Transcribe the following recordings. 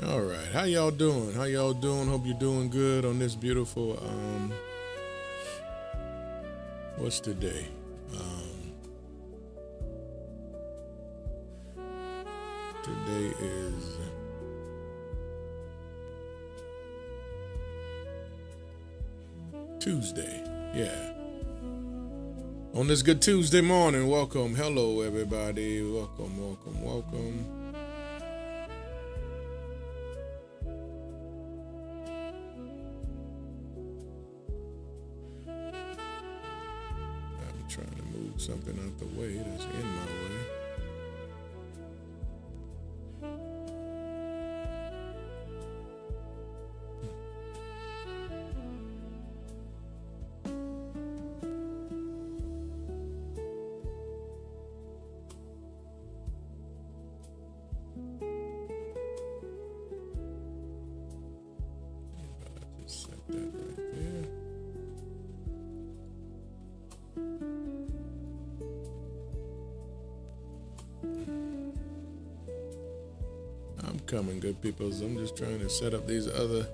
All right, how y'all doing? How y'all doing? Hope you're doing good on this beautiful. What's today? Today is Tuesday. Yeah. On this good Tuesday morning, welcome. Hello, everybody. Welcome. I'm trying to move something out the way that's in my way. Just set that right there. I'm coming, good people. I'm just trying to set up these other.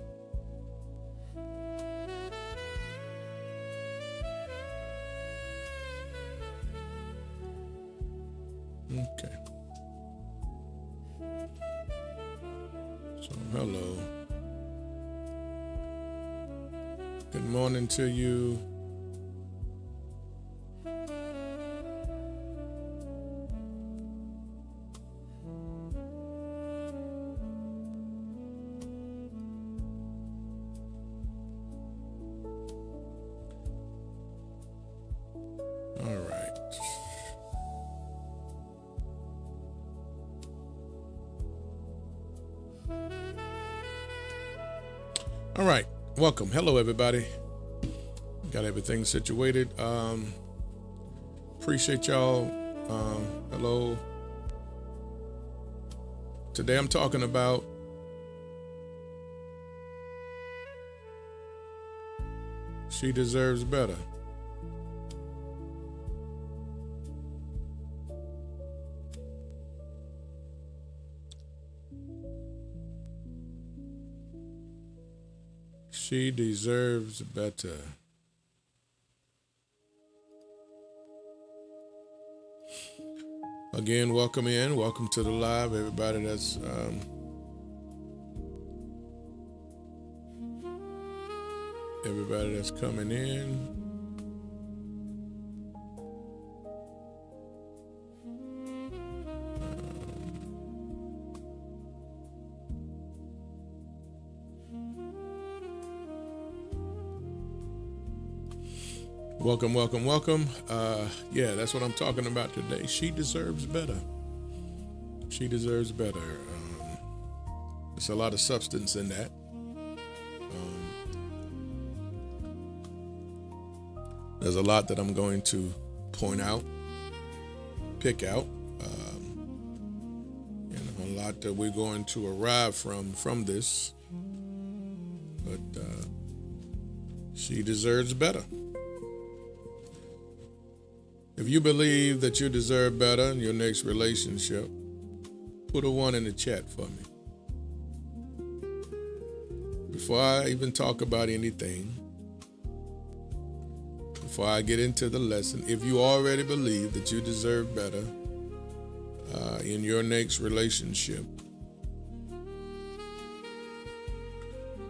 Okay. So, hello. Good morning to you. All right. All right. Welcome. Hello, everybody. Got everything situated. Appreciate y'all. Hello. Today I'm talking about she deserves better. She deserves better. Again, welcome in. Welcome to the live, everybody that's coming in. Welcome. Yeah, that's what I'm talking about today. She deserves better. She deserves better. There's a lot of substance in that. There's a lot that I'm going to point out, pick out. A lot that we're going to arrive from this. But she deserves better. If you believe that you deserve better in your next relationship, put a 1 in the chat for me. Before I even talk about anything, before I get into the lesson, if you already believe that you deserve better in your next relationship,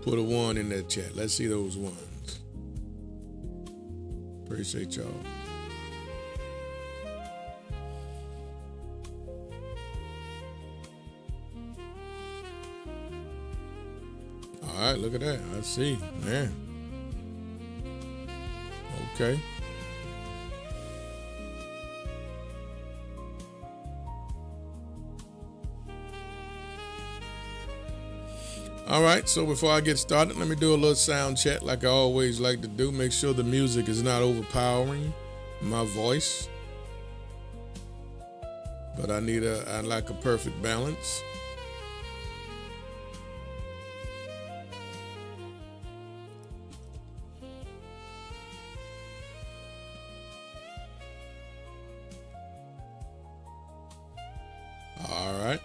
put a 1 in that chat. Let's see those ones. Appreciate y'all. All right, look at that. I see, man. Okay. All right, so before I get started, let me do a little sound check like I always like to do. Make sure the music is not overpowering my voice. But I like a perfect balance. All right.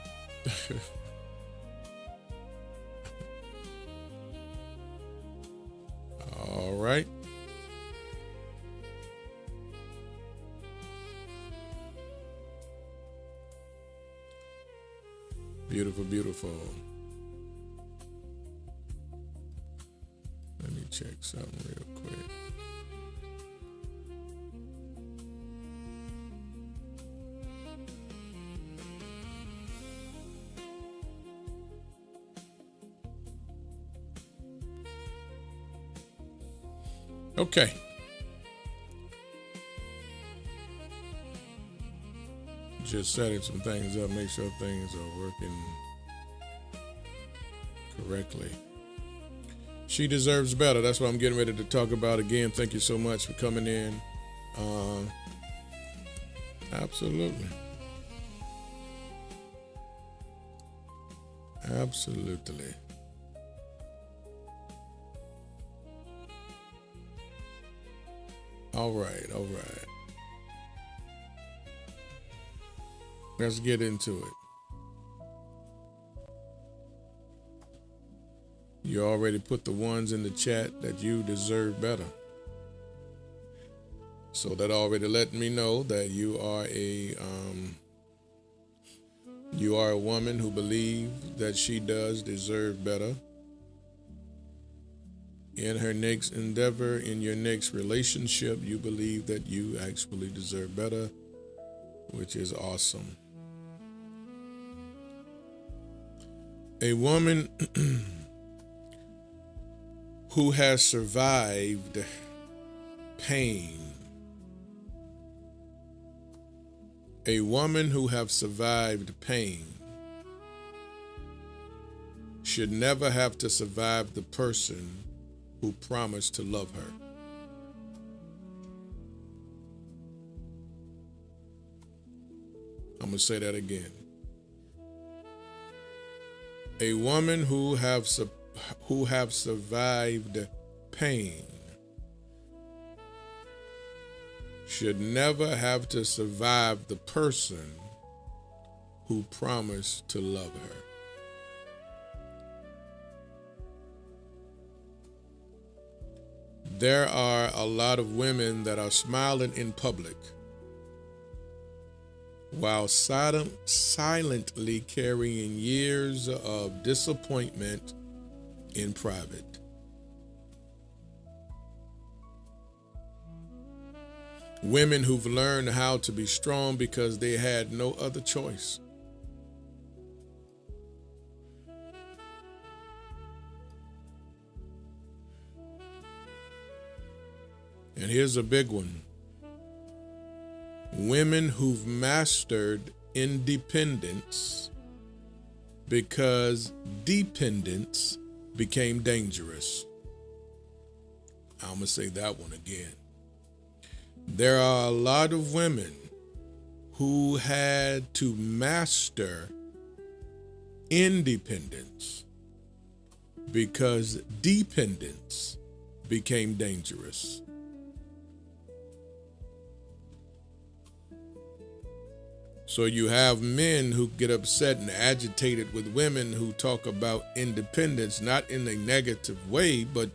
Beautiful, beautiful. Let me check something real quick. Okay. Just setting some things up, make sure things are working correctly. She deserves better. That's what I'm getting ready to talk about again. Thank you so much for coming in. Absolutely. Absolutely. All right, all right. Let's get into it. You already put the ones in the chat that you deserve better. So that already let me know that you are a woman who believes that she does deserve better. In her next endeavor, in your next relationship, you believe that you actually deserve better, which is awesome. A woman who has survived pain. A woman who has survived pain should never have to survive the person who promised to love her. I'm going to say that again. A woman who have survived pain should never have to survive the person who promised to love her. There are a lot of women that are smiling in public while silently carrying years of disappointment in private. Women who've learned how to be strong because they had no other choice. And here's a big one. Women who've mastered independence because dependence became dangerous. I'm going to say that one again. There are a lot of women who had to master independence because dependence became dangerous. So you have men who get upset and agitated with women who talk about independence, not in a negative way, but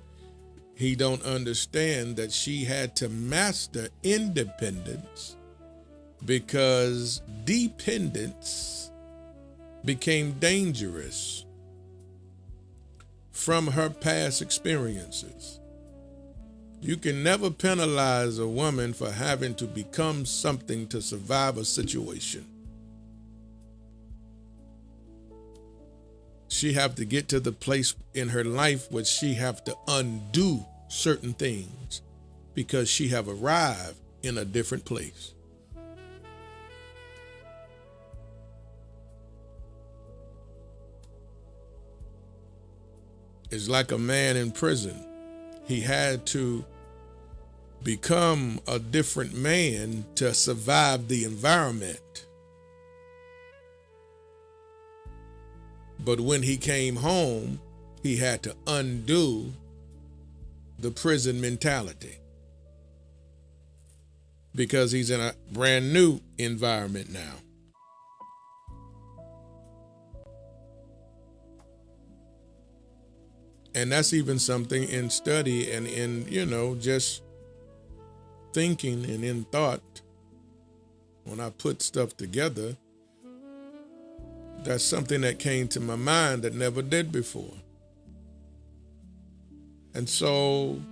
he don't understand that she had to master independence because dependence became dangerous from her past experiences. You can never penalize a woman for having to become something to survive a situation. She have to get to the place in her life where she have to undo certain things because she have arrived in a different place. It's like a man in prison. He had to become a different man to survive the environment. But when he came home, he had to undo the prison mentality because he's in a brand new environment now. And that's even something in study and in, just thinking and in thought. When I put stuff together, That's something that came to my mind that never did before. And so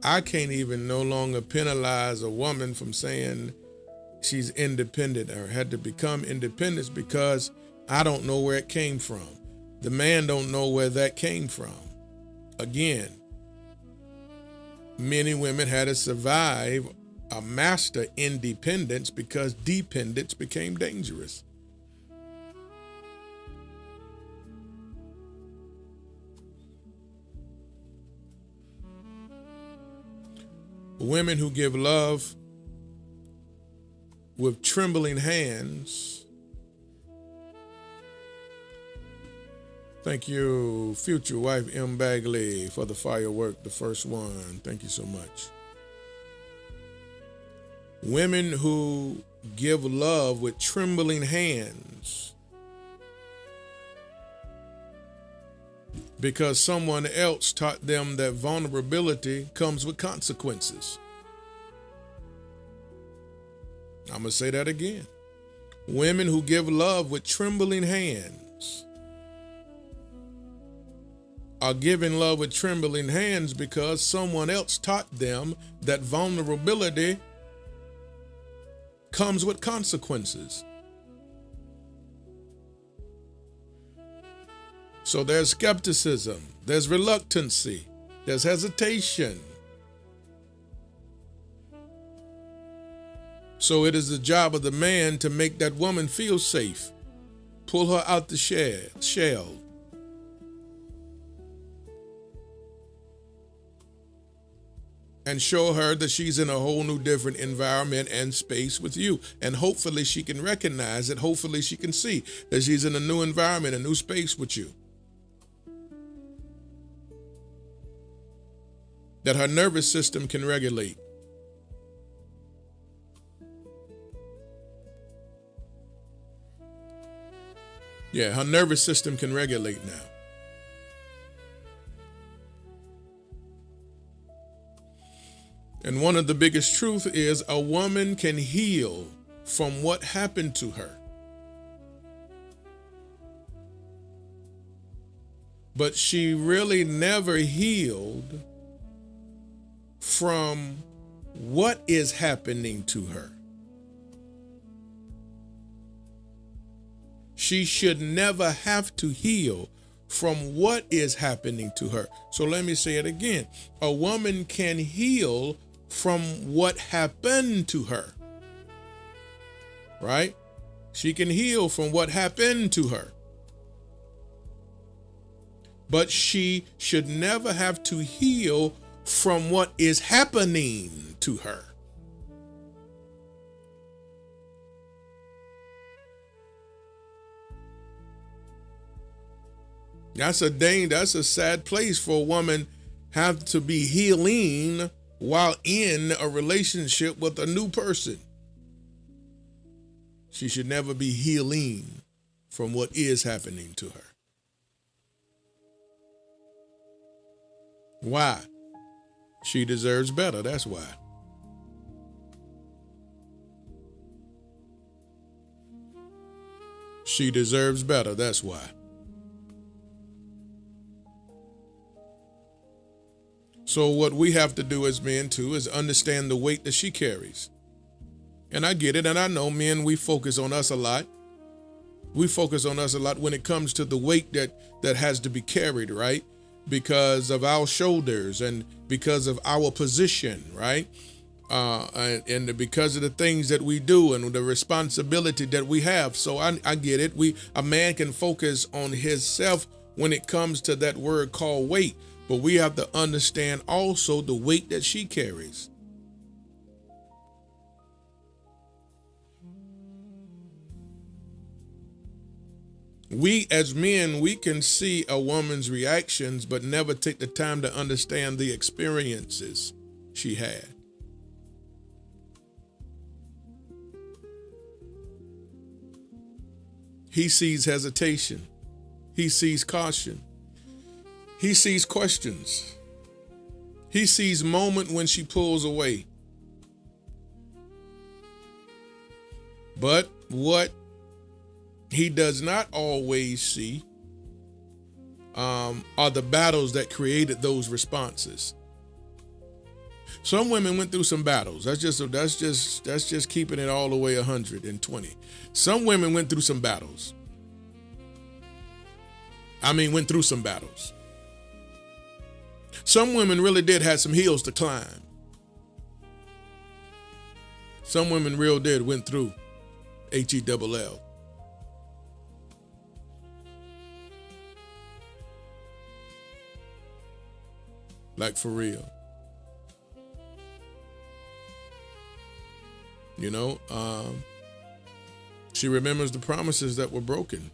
I can't even no longer penalize a woman from saying she's independent or had to become independent because I don't know where it came from. The man don't know where that came from. Again, many women had to survive a master independence because dependence became dangerous. Women who give love with trembling hands. Thank you, future wife M. Bagley, for the firework, the first one. Thank you so much. Women who give love with trembling hands because someone else taught them that vulnerability comes with consequences. I'm going to say that again. Women who give love with trembling hands are giving love with trembling hands because someone else taught them that vulnerability comes with consequences. So there's skepticism, there's reluctancy, there's hesitation. So it is the job of the man to make that woman feel safe, pull her out the shell. And show her that she's in a whole new different environment and space with you. And hopefully she can recognize it. Hopefully she can see that she's in a new environment, a new space with you. That her nervous system can regulate. Yeah, her nervous system can regulate now. And one of the biggest truths is a woman can heal from what happened to her. But she really never healed from what is happening to her. She should never have to heal from what is happening to her. So let me say it again. A woman can heal from what happened to her, right? She can heal from what happened to her. But she should never have to heal from what is happening to her. That's a sad place for a woman have to be healing while in a relationship with a new person. She should never be healing from what is happening to her. Why? She deserves better, that's why. She deserves better, that's why. So what we have to do as men too is understand the weight that she carries. And I get it, and I know men, we focus on us a lot. We focus on us a lot when it comes to the weight that has to be carried, right? Because of our shoulders and because of our position, right? And because of the things that we do and the responsibility that we have. So I get it. A man can focus on himself when it comes to that word called weight. But we have to understand also the weight that she carries. We as men, we can see a woman's reactions, but never take the time to understand the experiences she had. He sees hesitation. He sees caution. He sees questions. He sees moment when she pulls away. But what he does not always see are the battles that created those responses. Some women went through some battles. That's just keeping it all the way 120. Some women went through some battles. Went through some battles. Some women really did have some hills to climb. Some women real did went through HELL. Like for real. She remembers the promises that were broken.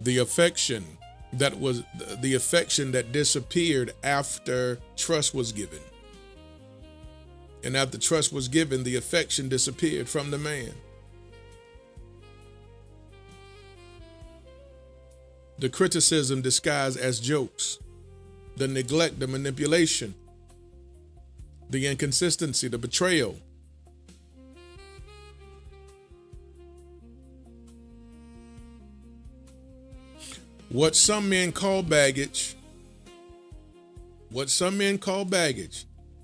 The affection that disappeared after trust was given. And after trust was given, the affection disappeared from the man. The criticism disguised as jokes, the neglect, the manipulation, the inconsistency, the betrayal. What some men call baggage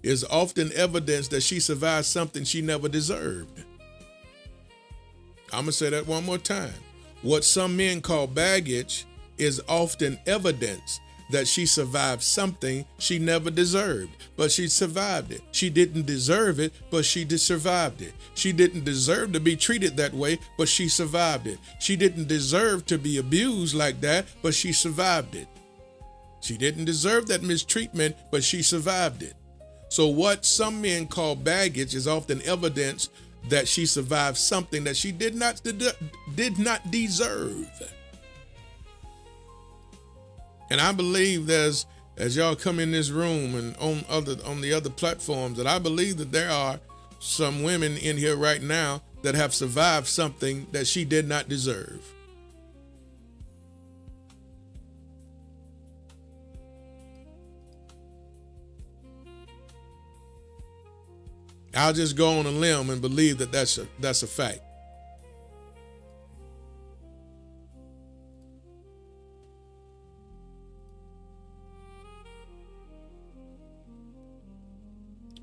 is often evidence that she survived something she never deserved. I'm going to say that one more time. What some men call baggage is often evidence that she survived something she never deserved, but she survived it. She didn't deserve it, but she survived it. She didn't deserve to be treated that way, but she survived it. She didn't deserve to be abused like that, but she survived it. She didn't deserve that mistreatment, but she survived it. So what some men call baggage is often evidence that she survived something that she did not deserve. And I believe as y'all come in this room and on the other platforms, that I believe that there are some women in here right now that have survived something that she did not deserve. I'll just go on a limb and believe that that's a fact.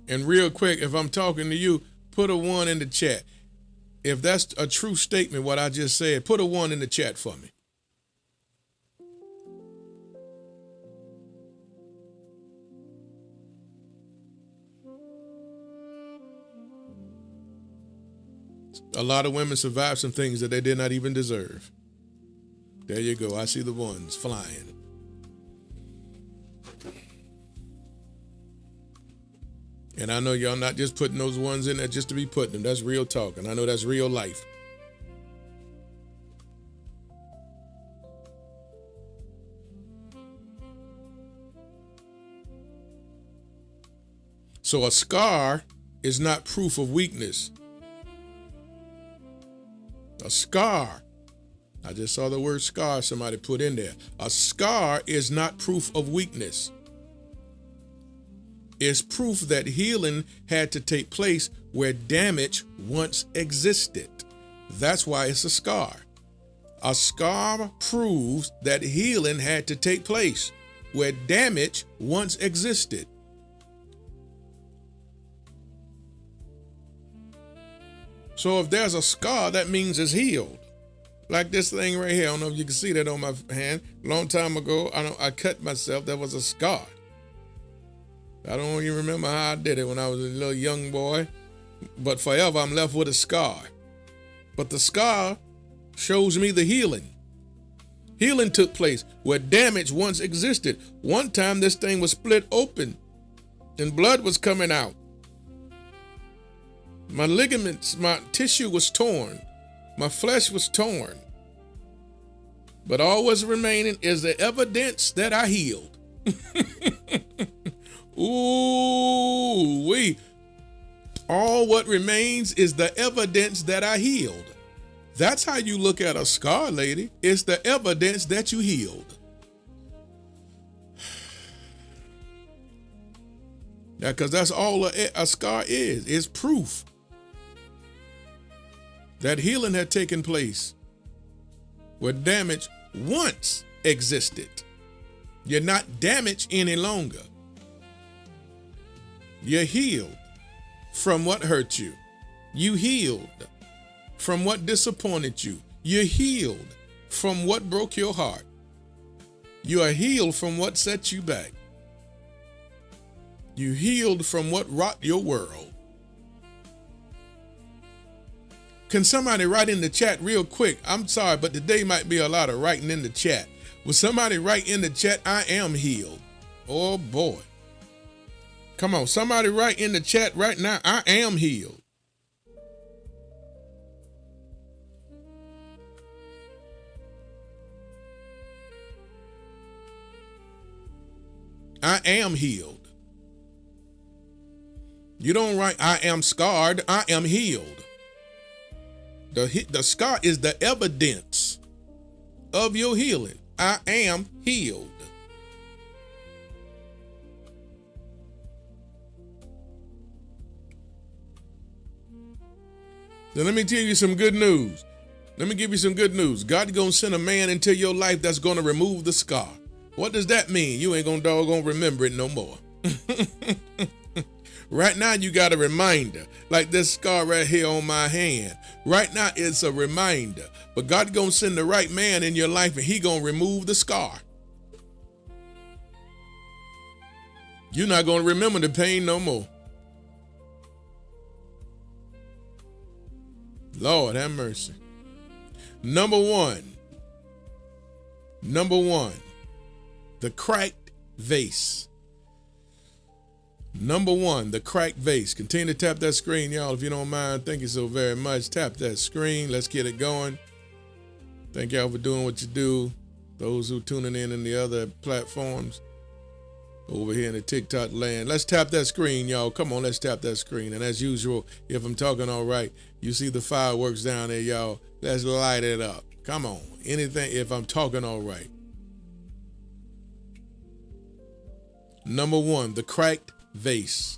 And real quick, if I'm talking to you, put a 1 in the chat. If that's a true statement, what I just said, put a 1 in the chat for me. A lot of women survive some things that they did not even deserve. There you go. I see the ones flying. And I know y'all not just putting those ones in there just to be putting them. That's real talk. And I know that's real life. So a scar is not proof of weakness. A scar, I just saw the word scar somebody put in there. A scar is not proof of weakness. It's proof that healing had to take place where damage once existed. That's why it's a scar. A scar proves that healing had to take place where damage once existed. So if there's a scar, that means it's healed. Like this thing right here. I don't know if you can see that on my hand. A long time ago, I cut myself. That was a scar. I don't even remember how I did it when I was a little young boy. But forever, I'm left with a scar. But the scar shows me the healing. Healing took place where damage once existed. One time, this thing was split open and blood was coming out. My ligaments, my tissue was torn. My flesh was torn. But all was remaining is the evidence that I healed. Ooh-wee. All what remains is the evidence that I healed. That's how you look at a scar, lady. It's the evidence that you healed. Yeah, because that's all a scar is. It's proof That healing had taken place where damage once existed. You're not damaged any longer. You're healed from what hurt you. You healed from what disappointed you. You're healed from what broke your heart. You are healed from what set you back. You healed from what rocked your world. Can somebody write in the chat real quick? I'm sorry, but today might be a lot of writing in the chat. Will somebody write in the chat, I am healed? Oh boy. Come on, somebody write in the chat right now, I am healed. I am healed. You don't write, I am scarred, I am healed. The scar is the evidence of your healing. I am healed. Then let me tell you some good news. Let me give you some good news. God's going to send a man into your life that's going to remove the scar. What does that mean? You ain't going to doggone remember it no more. Right now, you got a reminder, like this scar right here on my hand. Right now, it's a reminder. But God's going to send the right man in your life, and He's going to remove the scar. You're not going to remember the pain no more. Lord, have mercy. Number one, the cracked vase. Number one, the cracked vase. Continue to tap that screen, y'all, if you don't mind. Thank you so very much. Tap that screen. Let's get it going. Thank y'all for doing what you do. Those who tuning in the other platforms over here in the TikTok land. Let's tap that screen, y'all. Come on, let's tap that screen. And as usual, if I'm talking all right, you see the fireworks down there, y'all. Let's light it up. Come on. Anything, if I'm talking all right. Number one, the cracked vase.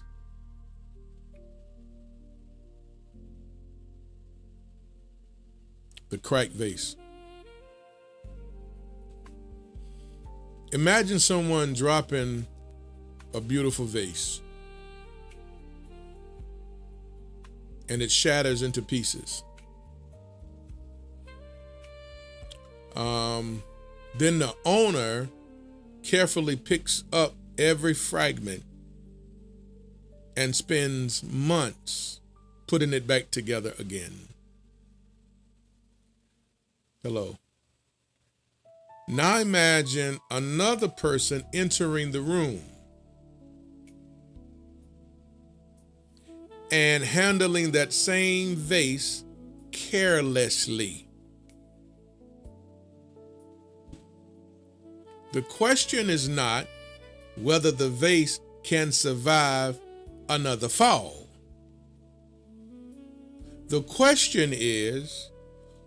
The cracked vase. Imagine someone dropping a beautiful vase and it shatters into pieces. Then the owner carefully picks up every fragment and spends months putting it back together again. Hello. Now imagine another person entering the room and handling that same vase carelessly. The question is not whether the vase can survive another fall. The question is,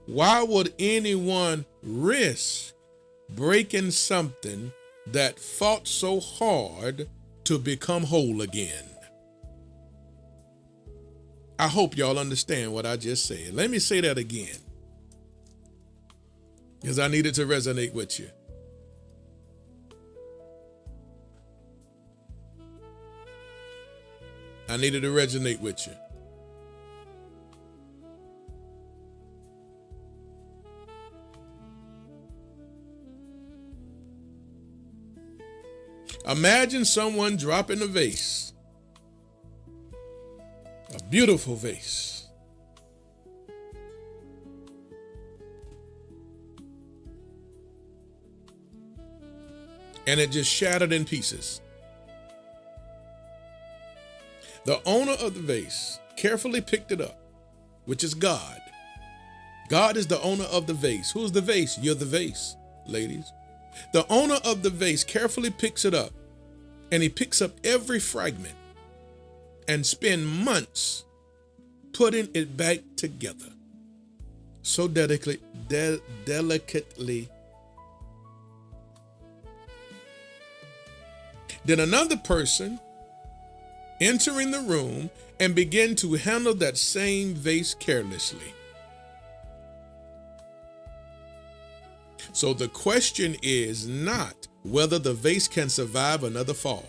why would anyone risk breaking something that fought so hard to become whole again? I hope y'all understand what I just said. Let me say that again, because I need it to resonate with you. I needed to resonate with you. Imagine someone dropping a vase, a beautiful vase. And it just shattered in pieces. The owner of the vase carefully picked it up, which is God. God is the owner of the vase. Who's the vase? You're the vase, ladies. The owner of the vase carefully picks it up, and he picks up every fragment and spends months putting it back together so delicately. Then another person entering the room and begin to handle that same vase carelessly. So the question is not whether the vase can survive another fall.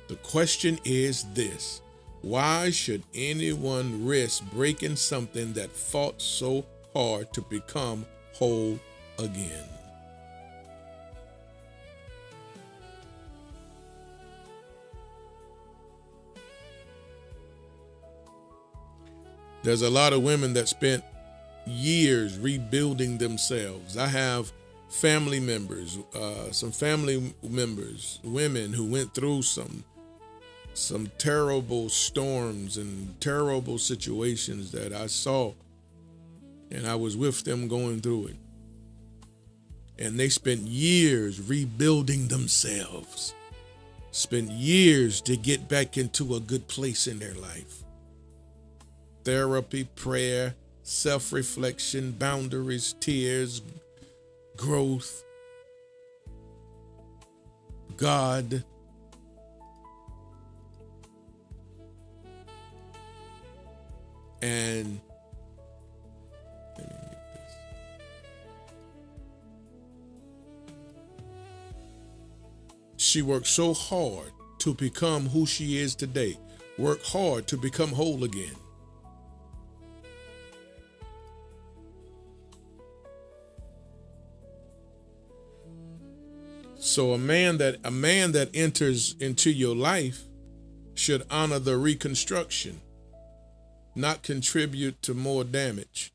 The question is this: why should anyone risk breaking something that fought so hard to become whole again? There's a lot of women that spent years rebuilding themselves. I have family members, women who went through some terrible storms and terrible situations that I saw, and I was with them going through it. And they spent years rebuilding themselves, spent years to get back into a good place in their life. Therapy, prayer, self-reflection, boundaries, tears, growth, God. And let me get this. She worked so hard to become who she is today. Work hard to become whole again. So a man that enters into your life should honor the reconstruction, not contribute to more damage.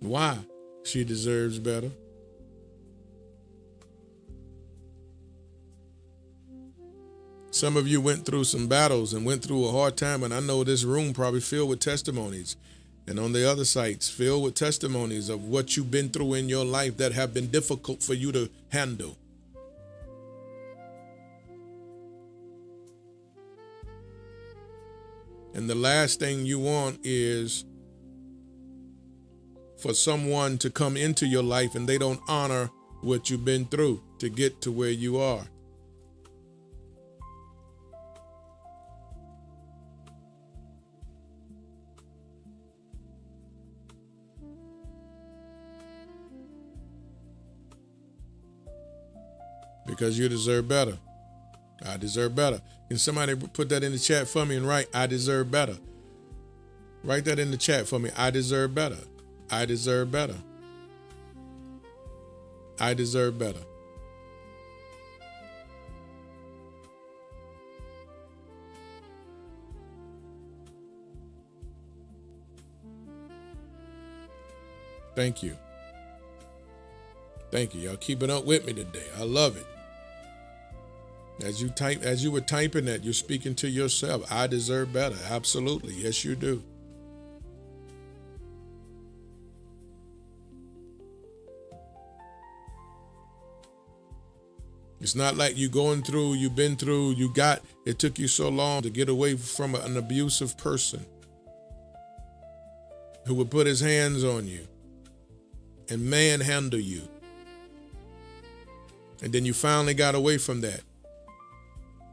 Why? She deserves better. Some of you went through some battles and went through a hard time, and I know this room probably filled with testimonies, and on the other sites filled with testimonies of what you've been through in your life that have been difficult for you to handle. And the last thing you want is for someone to come into your life and they don't honor what you've been through to get to where you are. Because you deserve better. I deserve better. Can somebody put that in the chat for me and write, I deserve better? Write that in the chat for me. I deserve better. I deserve better. I deserve better. Thank you. Thank you. Y'all keeping up with me today. I love it. As you were typing that, you're speaking to yourself. I deserve better. Absolutely. Yes, you do. It's not like you've been through, it took you so long to get away from an abusive person who would put his hands on you and manhandle you. And then you finally got away from that.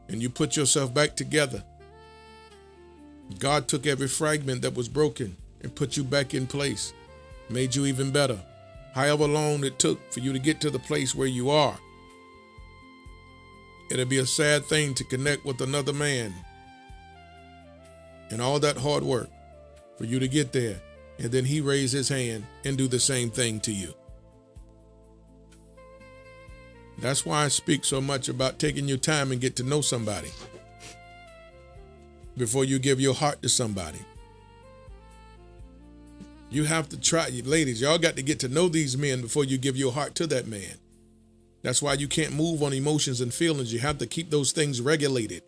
And you put yourself back together. God took every fragment that was broken and put you back in place, made you even better. However long it took for you to get to the place where you are. It'll be a sad thing to connect with another man and all that hard work for you to get there, and then he raise his hand and do the same thing to you. That's why I speak so much about taking your time and get to know somebody before you give your heart to somebody. You have to try, ladies, y'all got to get to know these men before you give your heart to that man. That's why you can't move on emotions and feelings. You have to keep those things regulated.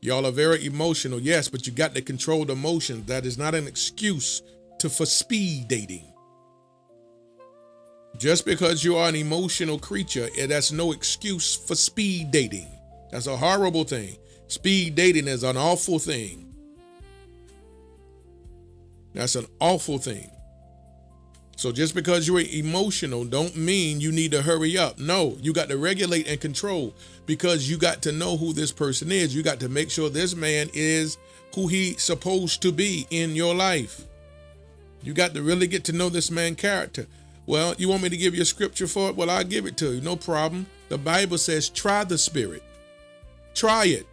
Y'all are very emotional, yes, but you got to control the emotions. That is not an excuse for speed dating. Just because you are an emotional creature, that's no excuse for speed dating. That's a horrible thing. Speed dating is an awful thing. That's an awful thing. So just because you're emotional don't mean you need to hurry up. No, you got to regulate and control, because you got to know who this person is. You got to make sure this man is who he's supposed to be in your life. You got to really get to know this man's character. Well, you want me to give you a scripture for it? Well, I'll give it to you. No problem. The Bible says, try the spirit. Try it.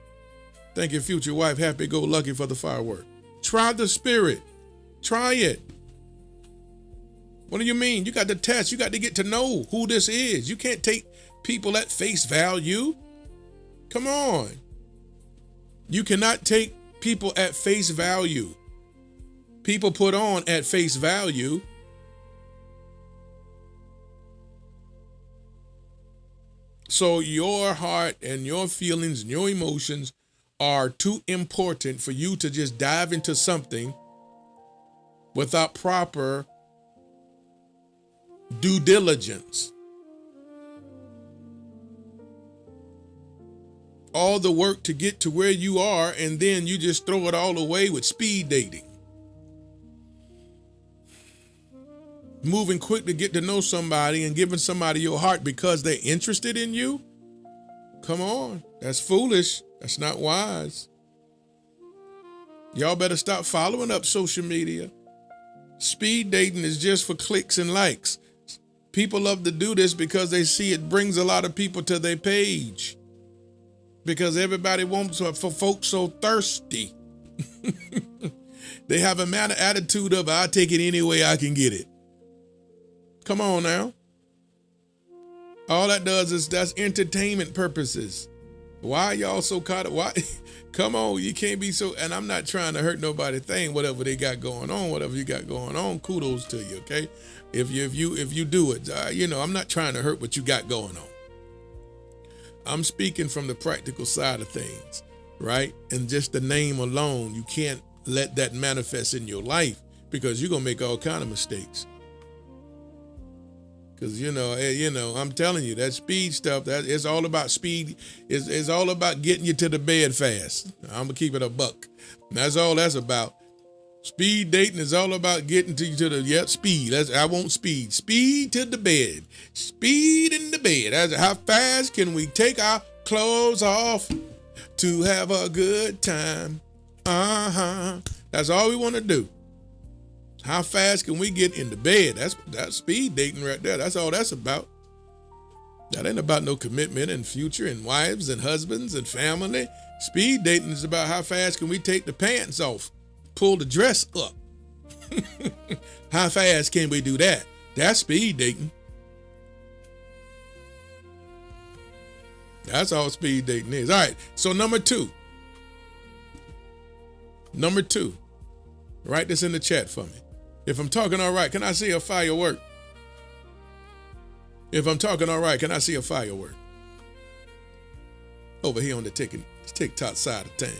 Thank your future wife, happy go lucky, for the firework. Try the spirit. Try it. What do you mean? You got to test. You got to get to know who this is. You can't take people at face value. Come on. You cannot take people at face value. People put on at face value. So your heart and your feelings and your emotions are too important for you to just dive into something without proper due diligence. All the work to get to where you are, and then you just throw it all away with speed dating. Moving quick to get to know somebody and giving somebody your heart because they're interested in you. Come on, that's foolish. That's not wise. Y'all better stop following up social media. Speed dating is just for clicks and likes. People love to do this because they see it brings a lot of people to their page. Because everybody wants for folks so thirsty. They have a attitude of, I'll take it any way I can get it. Come on now. All that does is that's entertainment purposes. Why are y'all so caught up? Why? Come on, you can't be so, and I'm not trying to hurt nobody's thing, whatever they got going on, whatever you got going on, kudos to you, okay? If you do it, I'm not trying to hurt what you got going on. I'm speaking from the practical side of things, right? And just the name alone, you can't let that manifest in your life because you're going to make all kind of mistakes. Because, I'm telling you, that speed stuff, that it's all about speed. It's all about getting you to the bed fast. I'm going to keep it a buck. That's all that's about. Speed dating is all about getting to you to the, speed. I want speed. Speed to the bed. Speed in the bed. That's how fast can we take our clothes off to have a good time? That's all we want to do. How fast can we get in the bed? That's speed dating right there. That's all that's about. That ain't about no commitment and future and wives and husbands and family. Speed dating is about how fast can we take the pants off, pull the dress up. How fast can we do that? That's speed dating. That's all speed dating is. All right, so number two. Write this in the chat for me. If I'm talking all right, can I see a firework? If I'm talking all right, can I see a firework? Over here on the TikTok side of thing.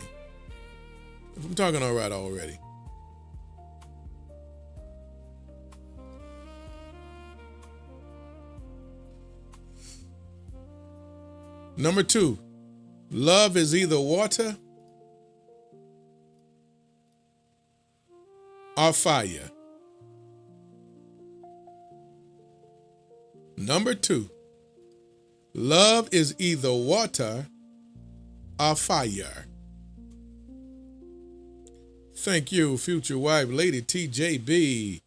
If I'm talking all right already. Number two, love is either water or fire. Number two, love is either water or fire. Thank you, future wife, Lady TJB.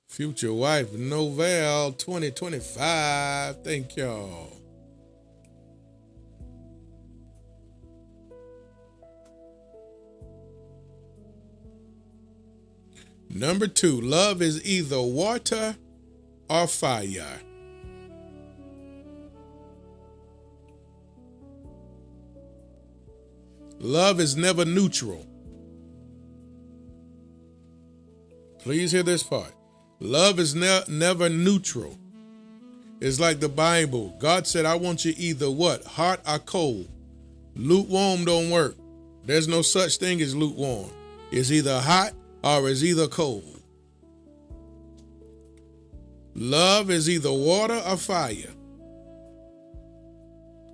Future wife, Novell 2025. Thank y'all. Number two, love is either water or fire. Love is never neutral. Please hear this part. Love is never neutral. It's like the Bible. God said, I want you either what? Hot or cold. Lukewarm don't work. There's no such thing as lukewarm. It's either hot or it's either cold. Love is either water or fire.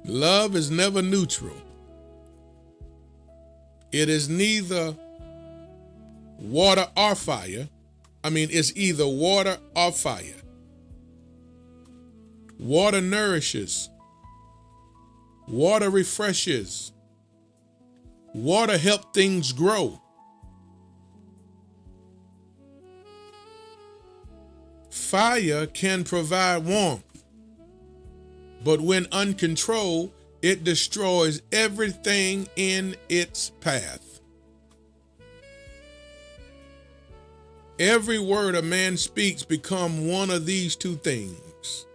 Love is never neutral. It is neither water or fire. It's either water or fire. Water nourishes. Water refreshes. Water helps things grow. Fire can provide warmth, but when uncontrolled, it destroys everything in its path. Every word a man speaks becomes one of these two things.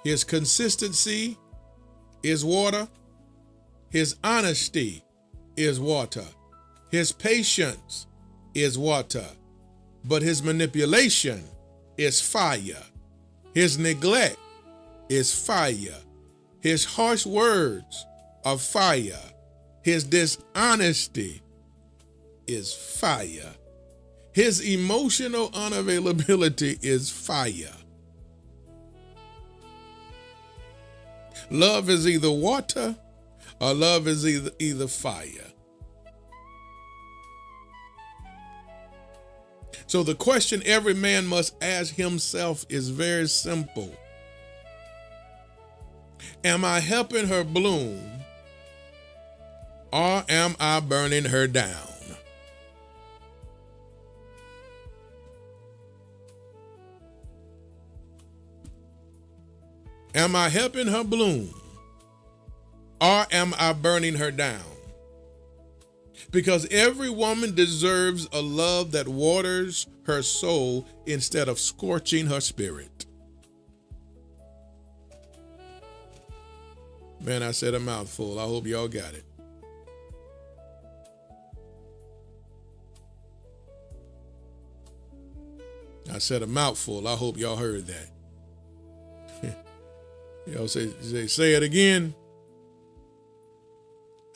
His consistency is water. His honesty is water. His patience is water. But his manipulation is fire. His neglect is fire. His harsh words are fire. His dishonesty is fire. His emotional unavailability is fire. Love is either water or love is either fire. So the question every man must ask himself is very simple. Am I helping her bloom or am I burning her down? Am I helping her bloom or am I burning her down? Because every woman deserves a love that waters her soul instead of scorching her spirit. Man, I said a mouthful. I hope y'all got it. I said a mouthful. I hope y'all heard that. Y'all say it again.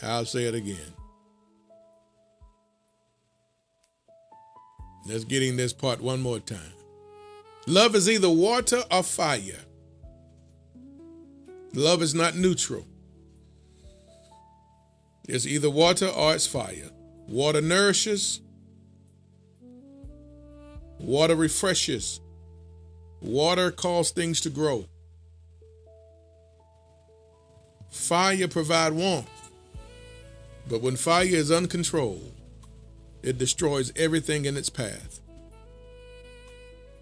I'll say it again. Let's get in this part one more time. Love is either water or fire. Love is not neutral. It's either water or it's fire. Water nourishes. Water refreshes. Water causes things to grow. Fire provides warmth. But when fire is uncontrolled, it destroys everything in its path.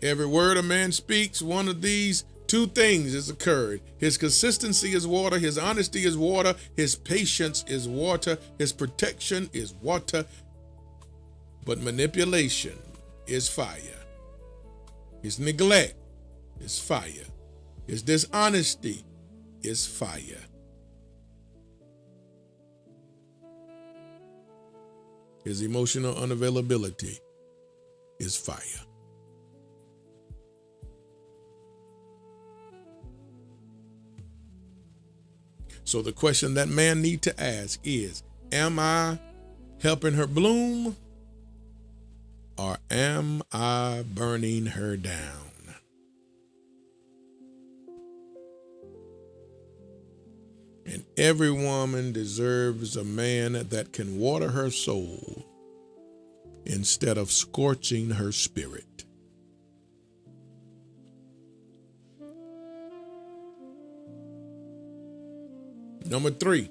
Every word a man speaks, one of these two things has occurred. His consistency is water. His honesty is water. His patience is water. His protection is water. But manipulation is fire. His neglect is fire. His dishonesty is fire. His emotional unavailability is fire. So the question that man need to ask is, am I helping her bloom or am I burning her down? And every woman deserves a man that can water her soul instead of scorching her spirit. Number 3,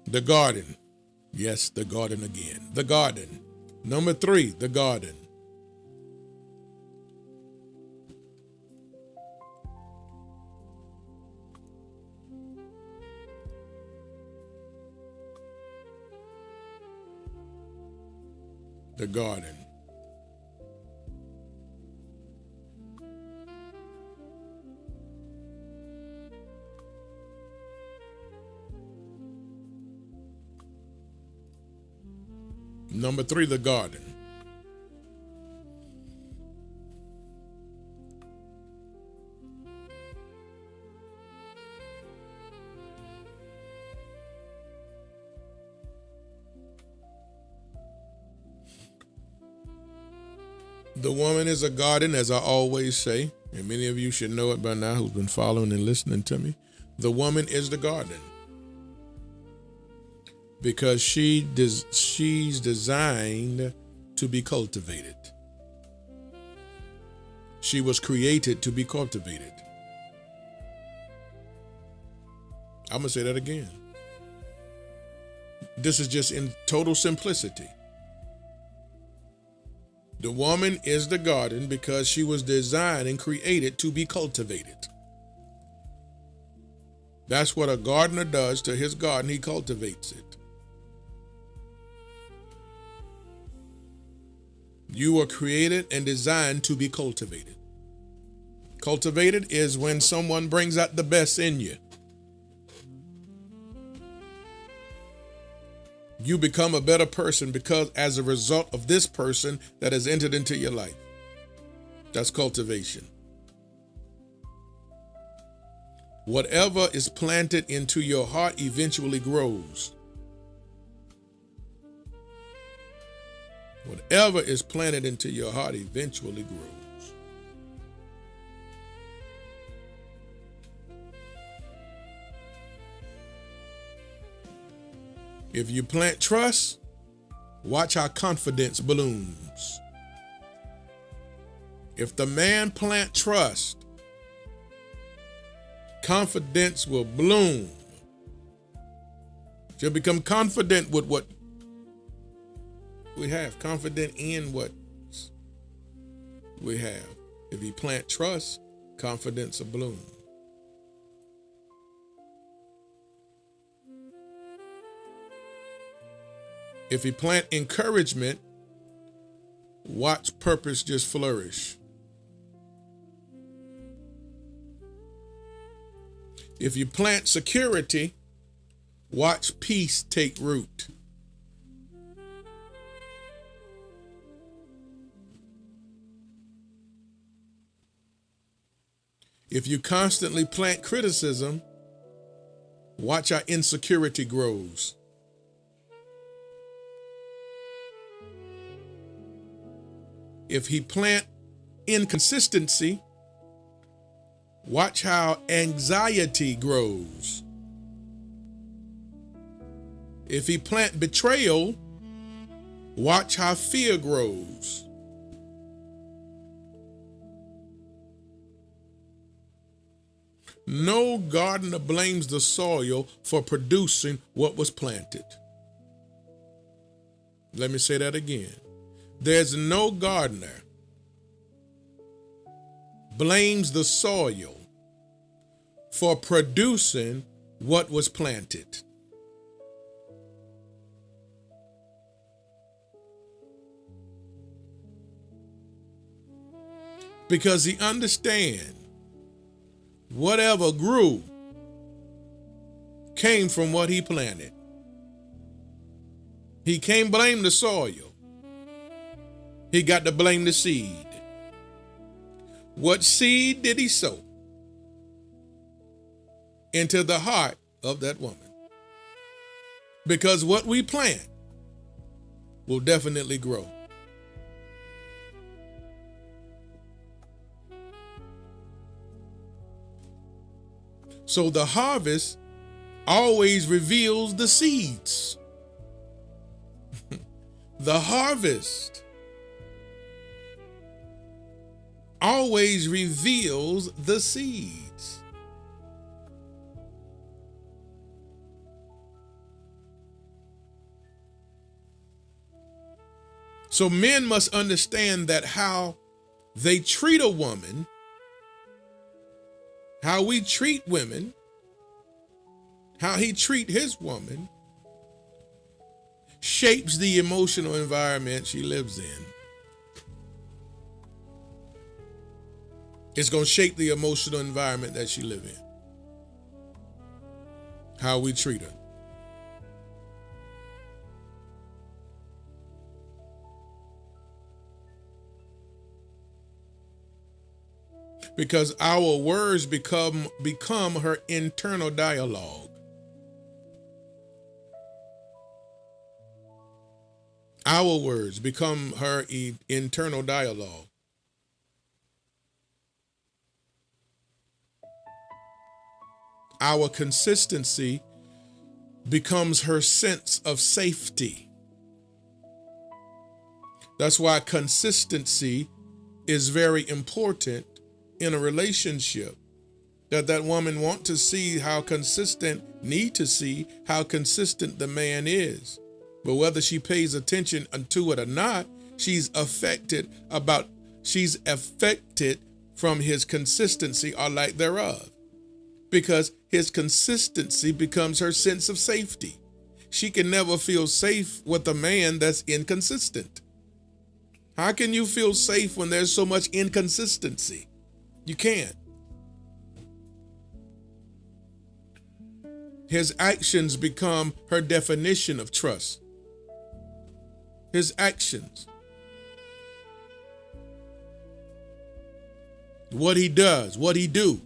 the garden. Yes, the garden again. The garden. Number 3, the garden. The garden. Number 3, the garden. The woman is a garden, as I always say, and many of you should know it by now who's been following and listening to me. The woman is the garden because she's designed to be cultivated. She was created to be cultivated. I'm going to say that again. This is just in total simplicity. The woman is the garden because she was designed and created to be cultivated. That's what a gardener does to his garden. He cultivates it. You were created and designed to be cultivated. Cultivated is when someone brings out the best in you. You become a better person because as a result of this person that has entered into your life. That's cultivation. Whatever is planted into your heart eventually grows. Whatever is planted into your heart eventually grows. If you plant trust, watch how confidence blooms. If the man plant trust, confidence will bloom. She'll become confident with what we have, confident in what we have. If you plant trust, confidence will bloom. If you plant encouragement, watch purpose just flourish. If you plant security, watch peace take root. If you constantly plant criticism, watch how insecurity grows. If he plant inconsistency, watch how anxiety grows. If he plant betrayal, watch how fear grows. No gardener blames the soil for producing what was planted. Let me say that again. There's no gardener blames the soil for producing what was planted. Because he understands whatever grew came from what he planted. He can't blame the soil. He got to blame the seed. What seed did he sow into the heart of that woman? Because what we plant will definitely grow. So the harvest always reveals the seeds. The harvest always reveals the seeds. So men must understand that how they treat a woman, how we treat women, how he treat his woman, shapes the emotional environment she lives in. It's going to shape the emotional environment that she lives in. How we treat her. Because our words become her internal dialogue. Our words become her internal dialogue. Our consistency becomes her sense of safety. That's why consistency is very important in a relationship. That woman want to see how consistent, need to see how consistent the man is. But whether she pays attention to it or not, she's affected from his consistency or lack thereof. Because his consistency becomes her sense of safety. She can never feel safe with a man that's inconsistent. How can you feel safe when there's so much inconsistency? You can't. His actions become her definition of trust. His actions. What he does, what he do.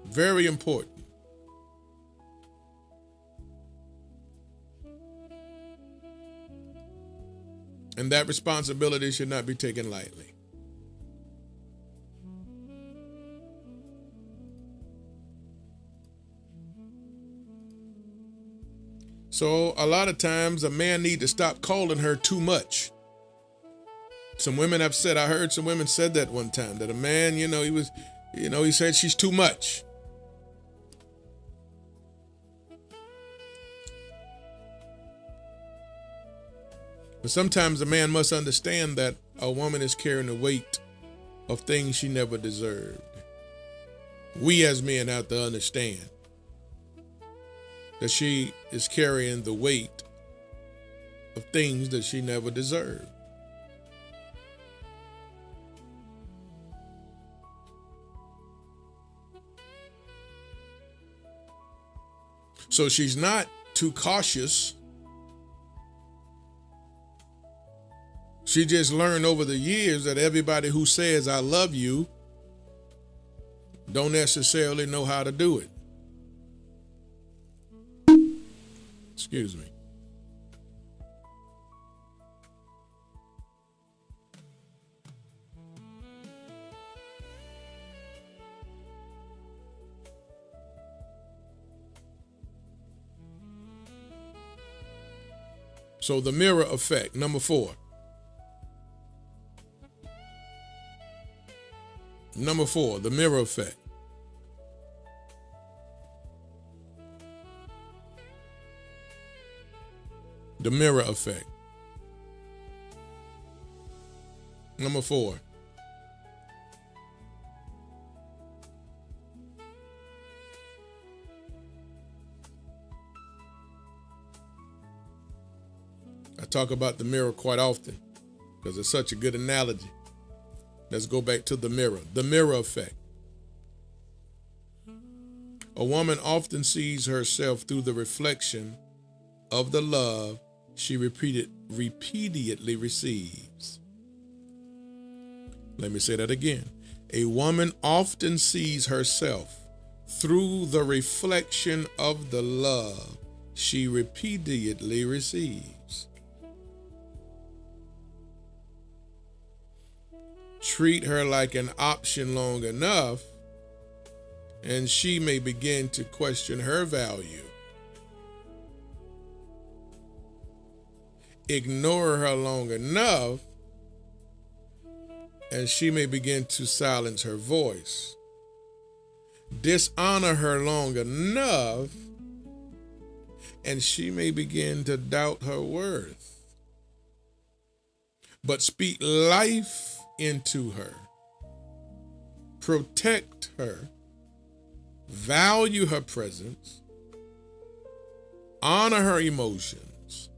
Very important. And that responsibility should not be taken lightly. So a lot of times a man need to stop calling her too much. Some women have said, I heard some women said that one time, that a man, he said she's too much. But sometimes a man must understand that a woman is carrying the weight of things she never deserved. We as men have to understand that she is carrying the weight of things that she never deserved. So she's not too cautious. She just learned over the years that everybody who says I love you don't necessarily know how to do it. Excuse me. So the mirror effect, number 4. Number 4, the mirror effect. The mirror effect. Number 4. I talk about the mirror quite often because it's such a good analogy. Let's go back to the mirror effect. A woman often sees herself through the reflection of the love she repeatedly receives. Let me say that again. A woman often sees herself through the reflection of the love she repeatedly receives. Treat her like an option long enough, and she may begin to question her value. Ignore her long enough, and she may begin to silence her voice. Dishonor her long enough, and she may begin to doubt her worth. But speak life into her. Protect her. Value her presence. Honor her emotions.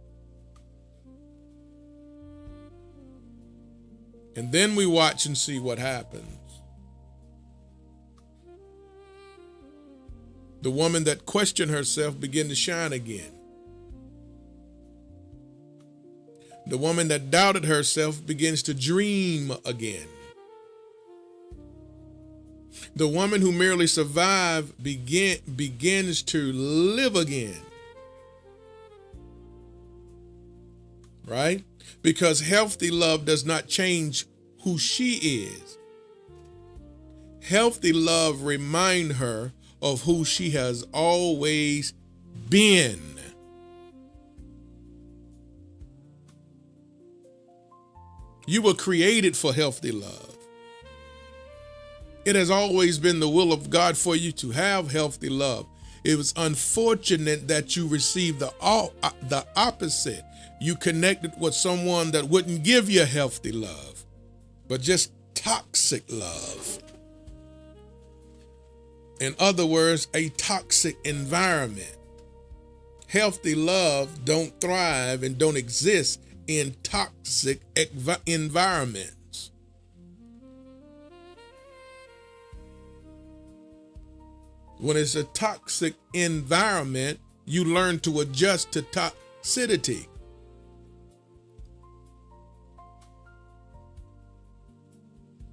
And then we watch and see what happens. The woman that questioned herself began to shine again. The woman that doubted herself begins to dream again. The woman who merely survived begins to live again. Right? Because healthy love does not change who she is. Healthy love reminds her of who she has always been. You were created for healthy love. It has always been the will of God for you to have healthy love. It was unfortunate that you received the opposite. You connected with someone that wouldn't give you healthy love, but just toxic love. In other words, a toxic environment. Healthy love don't thrive and don't exist in toxic environments. When it's a toxic environment, you learn to adjust to toxicity.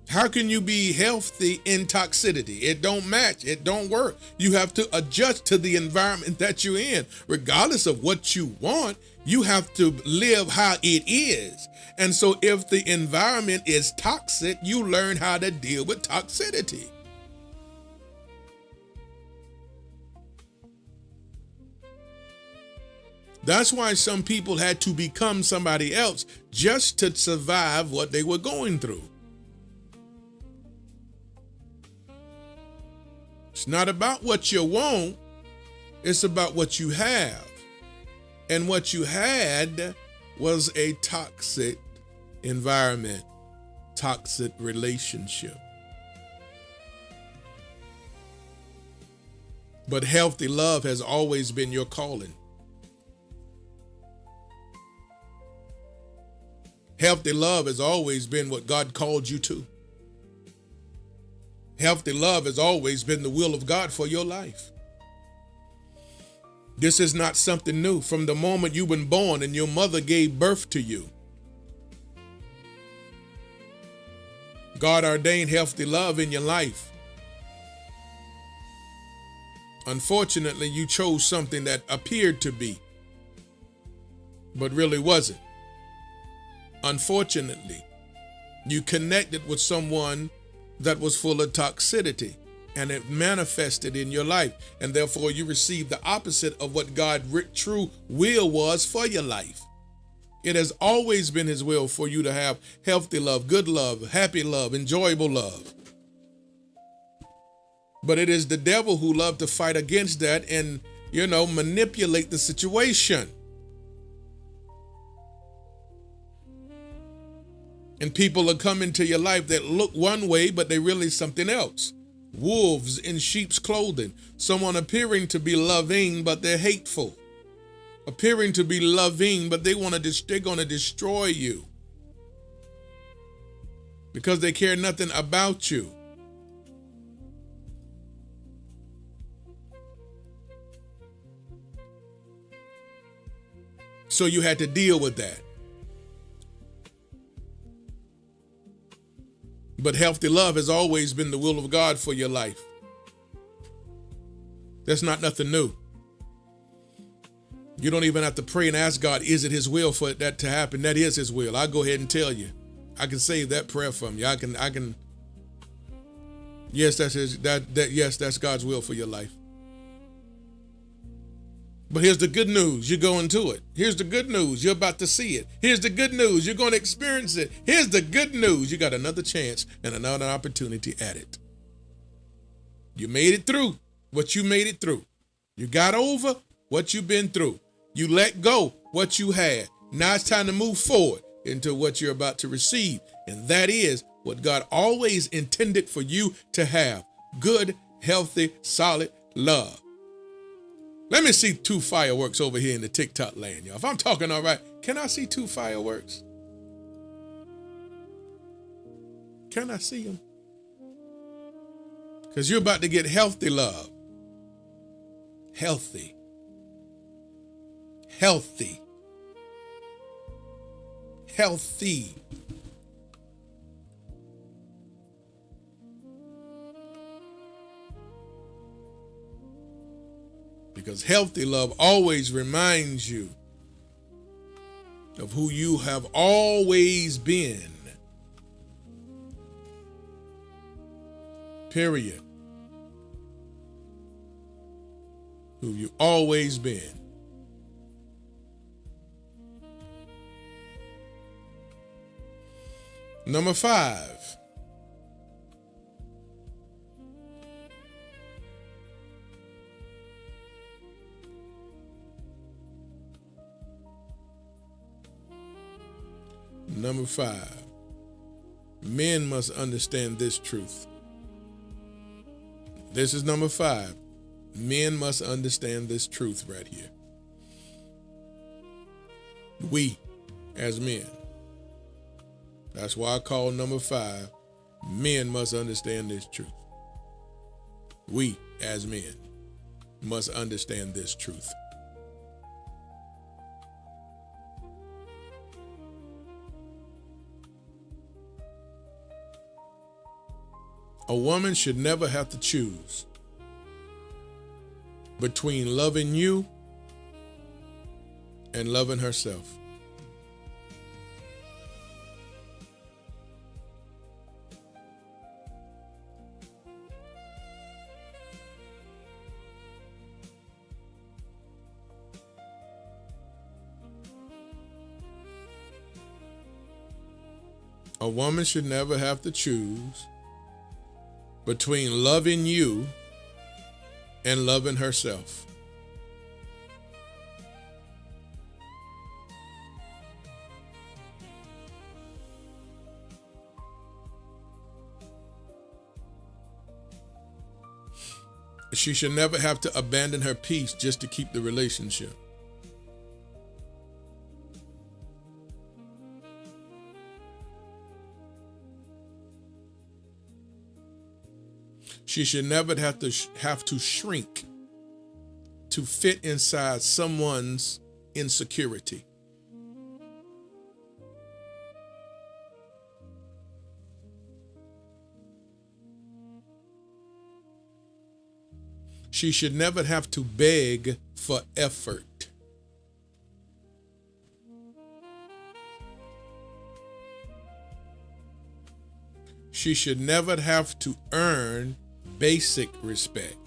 How can you be healthy in toxicity? It don't match. It don't work. You have to adjust to the environment that you're in. Regardless of what you want, you have to live how it is. And so if the environment is toxic, you learn how to deal with toxicity. That's why some people had to become somebody else just to survive what they were going through. It's not about what you want, it's about what you have. And what you had was a toxic environment, toxic relationship. But healthy love has always been your calling. Healthy love has always been what God called you to. Healthy love has always been the will of God for your life. This is not something new. From the moment you've been born and your mother gave birth to you, God ordained healthy love in your life. Unfortunately, you chose something that appeared to be, but really wasn't. Unfortunately, you connected with someone that was full of toxicity, and it manifested in your life, and therefore you received the opposite of what God's true will was for your life. It has always been his will for you to have healthy love, good love, happy love, enjoyable love. But it is the devil who loves to fight against that and, manipulate the situation. And people will come into your life that look one way, but they're really something else. Wolves in sheep's clothing. Someone appearing to be loving, but they're hateful. Appearing to be loving, but they're going to destroy you. Because they care nothing about you. So you had to deal with that. But healthy love has always been the will of God for your life. That's not nothing new. You don't even have to pray and ask God, is it his will for that to happen? That is his will. I'll go ahead and tell you. I can save that prayer from you. I can. Yes, that's God's will for your life. But here's the good news. You're going to it. Here's the good news. You're about to see it. Here's the good news. You're going to experience it. Here's the good news. You got another chance and another opportunity at it. You made it through what you made it through. You got over what you've been through. You let go what you had. Now it's time to move forward into what you're about to receive. And that is what God always intended for you to have. Good, healthy, solid love. Let me see 2 fireworks over here in the TikTok land, y'all. If I'm talking all right, can I see 2 fireworks? Can I see them? Because you're about to get healthy love. Healthy. Healthy. Healthy. Because healthy love always reminds you of who you have always been. Period. who you've always been. Number 5. Number 5. Men must understand this truth. This is number 5. Men must understand this truth right here. We, as men. That's why I call number 5, men must understand this truth. We, as men, must understand this truth. A woman should never have to choose between loving you and loving herself. A woman should never have to choose between loving you and loving herself. She should never have to abandon her peace just to keep the relationship. She should never have to shrink to fit inside someone's insecurity. She should never have to beg for effort. She should never have to earn basic respect.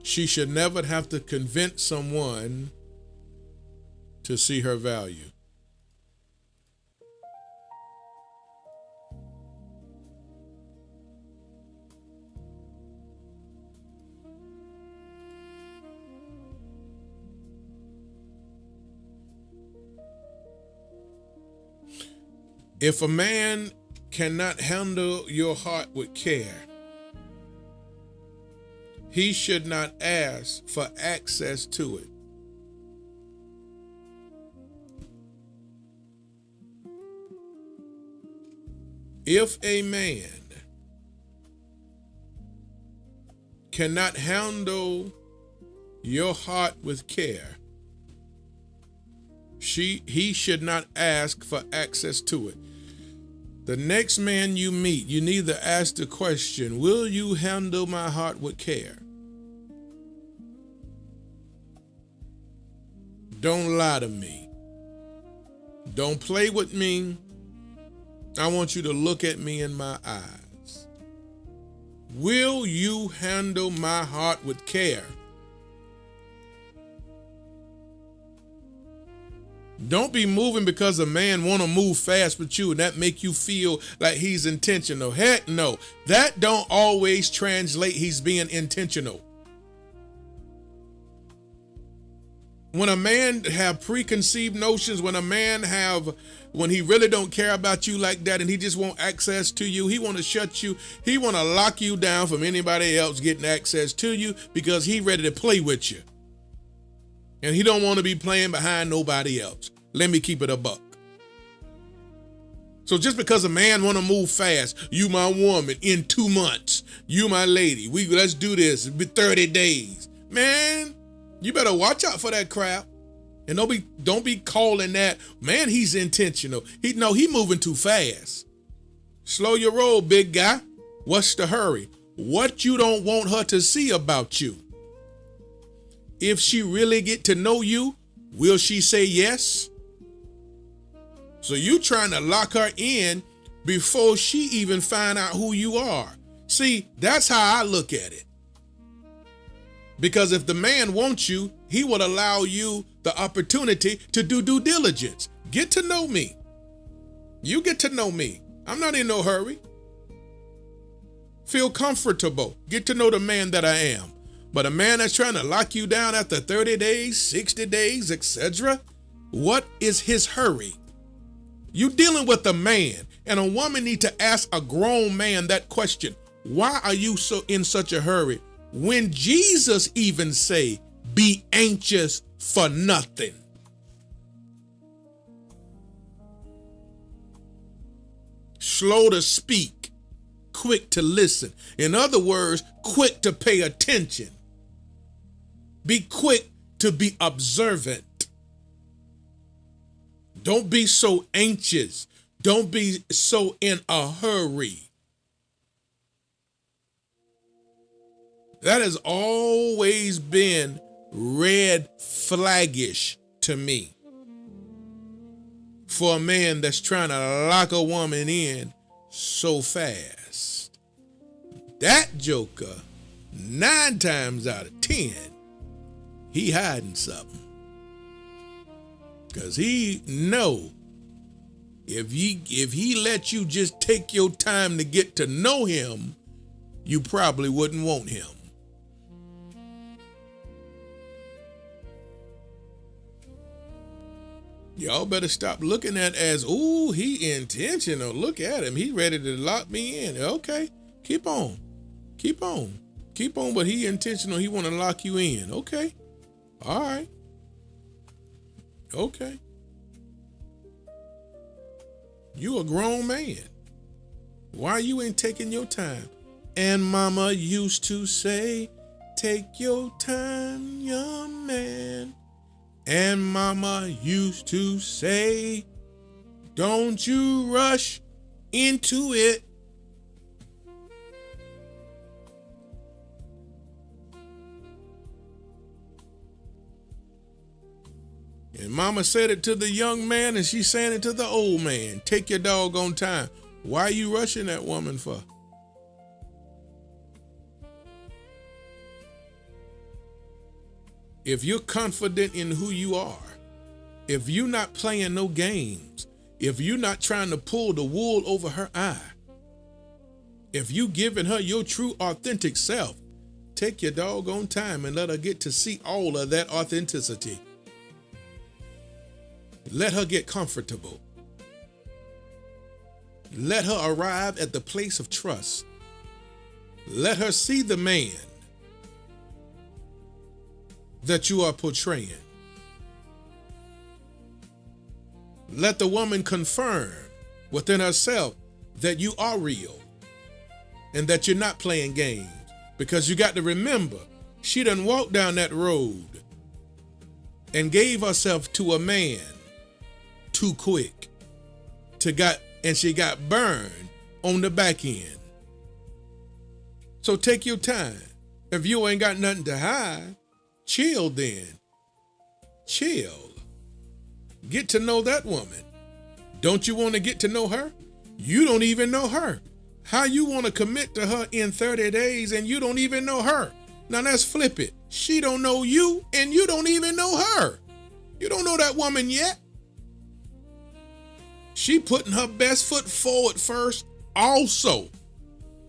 She should never have to convince someone to see her value. If a man cannot handle your heart with care, he should not ask for access to it. If a man cannot handle your heart with care, he should not ask for access to it. The next man you meet, you need to ask the question, will you handle my heart with care? Don't lie to me. Don't play with me. I want you to look at me in my eyes. Will you handle my heart with care? Don't be moving because a man want to move fast with you and that make you feel like he's intentional. Heck no. That don't always translate he's being intentional. When a man have preconceived notions, when he really don't care about you like that and he just want access to you, he want to shut you, he want to lock you down from anybody else getting access to you because he ready to play with you. And he don't want to be playing behind nobody else. Let me keep it a buck. So just because a man want to move fast, you my woman, in 2 months, you my lady, let's do this, it'll be 30 days. Man, you better watch out for that crap. And don't be calling that, man, he's intentional. He moving too fast. Slow your roll, big guy. What's the hurry? What you don't want her to see about you? If she really get to know you, will she say yes? So you trying to lock her in before she even find out who you are. See, that's how I look at it. Because if the man wants you, he will allow you the opportunity to do due diligence. Get to know me. You get to know me. I'm not in no hurry. Feel comfortable. Get to know the man that I am. But a man that's trying to lock you down after 30 days, 60 days, etc., what is his hurry? You dealing with a man, and a woman need to ask a grown man that question. Why are you so in such a hurry? When Jesus even say, be anxious for nothing. Slow to speak, quick to listen. In other words, quick to pay attention. Be quick to be observant. Don't be so anxious. Don't be so in a hurry. That has always been red flaggish to me. For a man that's trying to lock a woman in so fast. That joker, 9 times out of 10, he hiding something. Because he know if he let you just take your time to get to know him, you probably wouldn't want him. Y'all better stop looking at as, ooh, he intentional. Look at him. He ready to lock me in. Okay, keep on. Keep on. Keep on, but he intentional. He want to lock you in. Okay. All right. Okay. You a grown man. Why you ain't taking your time? And mama used to say, take your time, young man. And mama used to say, don't you rush into it. And mama said it to the young man, and she's saying it to the old man. Take your doggone time. Why are you rushing that woman for? If you're confident in who you are, if you're not playing no games, if you're not trying to pull the wool over her eye, if you giving her your true authentic self, take your doggone time and let her get to see all of that authenticity. Let her get comfortable. Let her arrive at the place of trust. Let her see the man that you are portraying. Let the woman confirm within herself that you are real and that you're not playing games. Because you got to remember, she done walked down that road and gave herself to a man too quick and she got burned on the back end. So take your time. If you ain't got nothing to hide, chill then. Chill. Get to know that woman. Don't you want to get to know her? You don't even know her. How you want to commit to her in 30 days and you don't even know her? Now let's flip it. She don't know you and you don't even know her. You don't know that woman yet. She putting her best foot forward first also.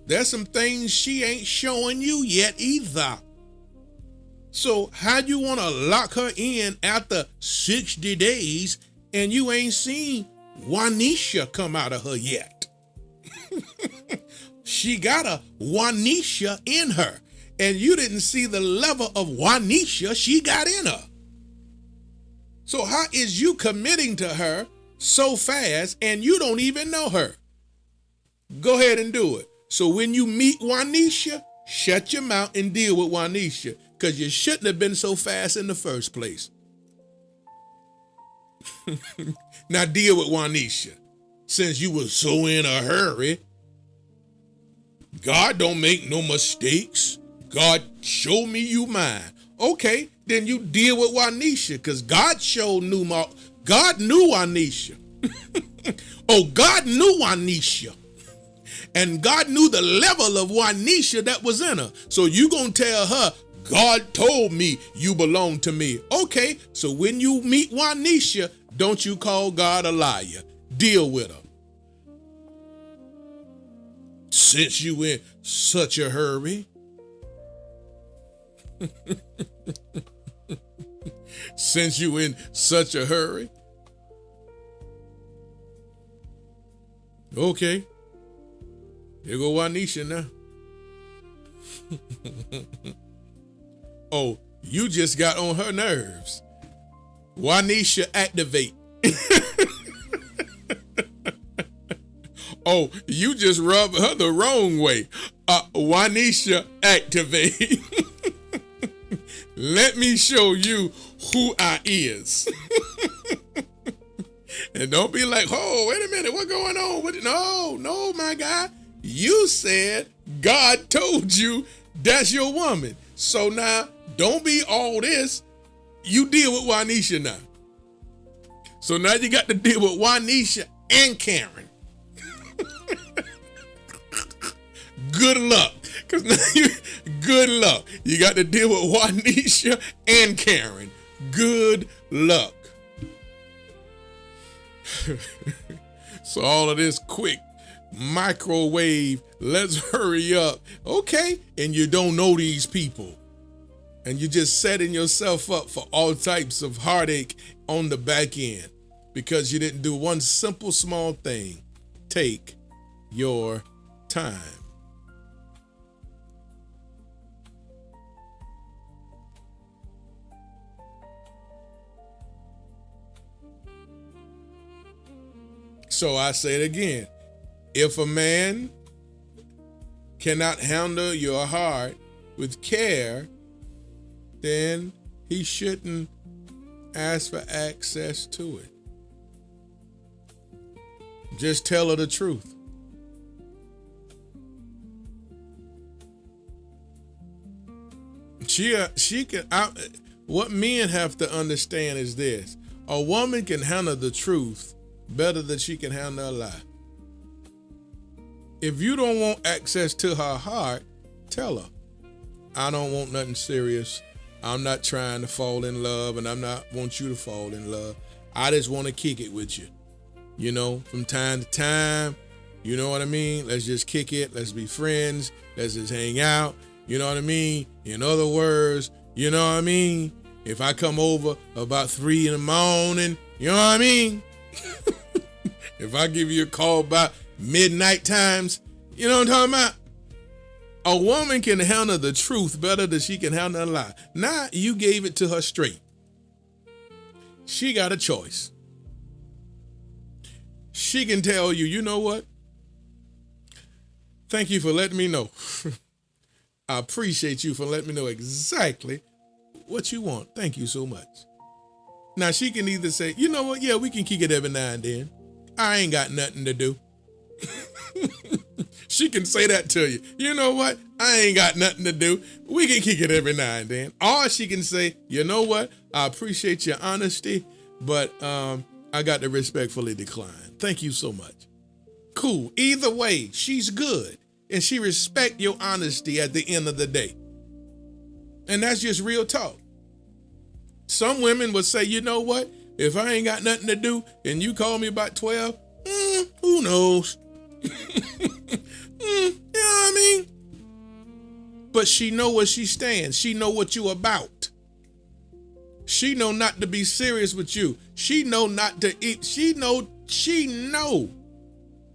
There's some things she ain't showing you yet either. So how you want to lock her in after 60 days and you ain't seen Juanisha come out of her yet? She got a Juanisha in her and you didn't see the level of Juanisha she got in her. So how is you committing to her so fast and you don't even know her? Go ahead and do it. So when you meet Juanisha, shut your mouth and deal with Juanisha, because you shouldn't have been so fast in the first place. Now deal with Juanisha. Since you were so in a hurry, God don't make no mistakes. God, show me you mine. Okay, then you deal with Juanisha, because God knew Juanisha. Oh, God knew Juanisha. And God knew the level of Juanisha that was in her. So you gonna tell her, God told me you belong to me. Okay, so when you meet Juanisha, don't you call God a liar. Deal with her. Since you in such a hurry. Since you in such a hurry. Okay. Here go Juanisha now. Oh, you just got on her nerves. Juanisha, activate. Oh, you just rubbed her the wrong way. Juanisha, activate. Let me show you who I is. And don't be like, oh, wait a minute, what's going on? No, my guy. You said God told you that's your woman. So now, don't be all this. You deal with Juanisha now. So now you got to deal with Juanisha and Karen. Good luck. Because now good luck. You got to deal with Juanisha and Karen. Good luck. So all of this quick microwave, let's hurry up. Okay, and you don't know these people. And you're just setting yourself up for all types of heartache on the back end because you didn't do one simple small thing. Take your time. So I say it again. If a man cannot handle your heart with care, then he shouldn't ask for access to it. Just tell her the truth. She can. What men have to understand is this: a woman can handle the truth better than she can handle a lie. If you don't want access to her heart, tell her, I don't want nothing serious. I'm not trying to fall in love, and I'm not want you to fall in love. I just want to kick it with you. You know, from time to time, you know what I mean? Let's just kick it. Let's be friends. Let's just hang out. You know what I mean? In other words, you know what I mean? If I come over about 3 in the morning, you know what I mean? If I give you a call about midnight times, you know what I'm talking about? A woman can handle the truth better than she can handle a lie. Now you gave it to her straight. She got a choice. She can tell you, you know what? Thank you for letting me know. I appreciate you for letting me know exactly what you want. Thank you so much. Now she can either say, you know what? Yeah, we can kick it every now and then. I ain't got nothing to do. She can say that to you. You know what? I ain't got nothing to do. We can kick it every now and then. Or she can say, you know what? I appreciate your honesty, but I got to respectfully decline. Thank you so much. Cool. Either way, she's good. And she respect your honesty at the end of the day. And that's just real talk. Some women would say, you know what? If I ain't got nothing to do and you call me about 12, who knows? You know what I mean? But she know where she stands. She know what you about. She know not to be serious with you. She know not to eat. She know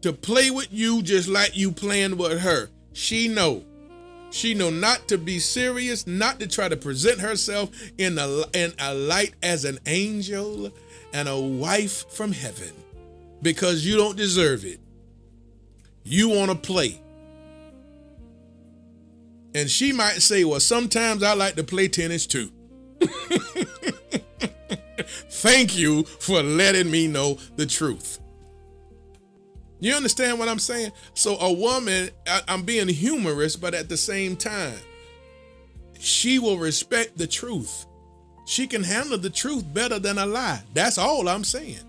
to play with you just like you playing with her. She know not to be serious, not to try to present herself in a light as an angel and a wife from heaven, because you don't deserve it. You want to play. And she might say, well, sometimes I like to play tennis too. Thank you for letting me know the truth. You understand what I'm saying? So a woman, I'm being humorous, but at the same time, she will respect the truth. She can handle the truth better than a lie. That's all I'm saying.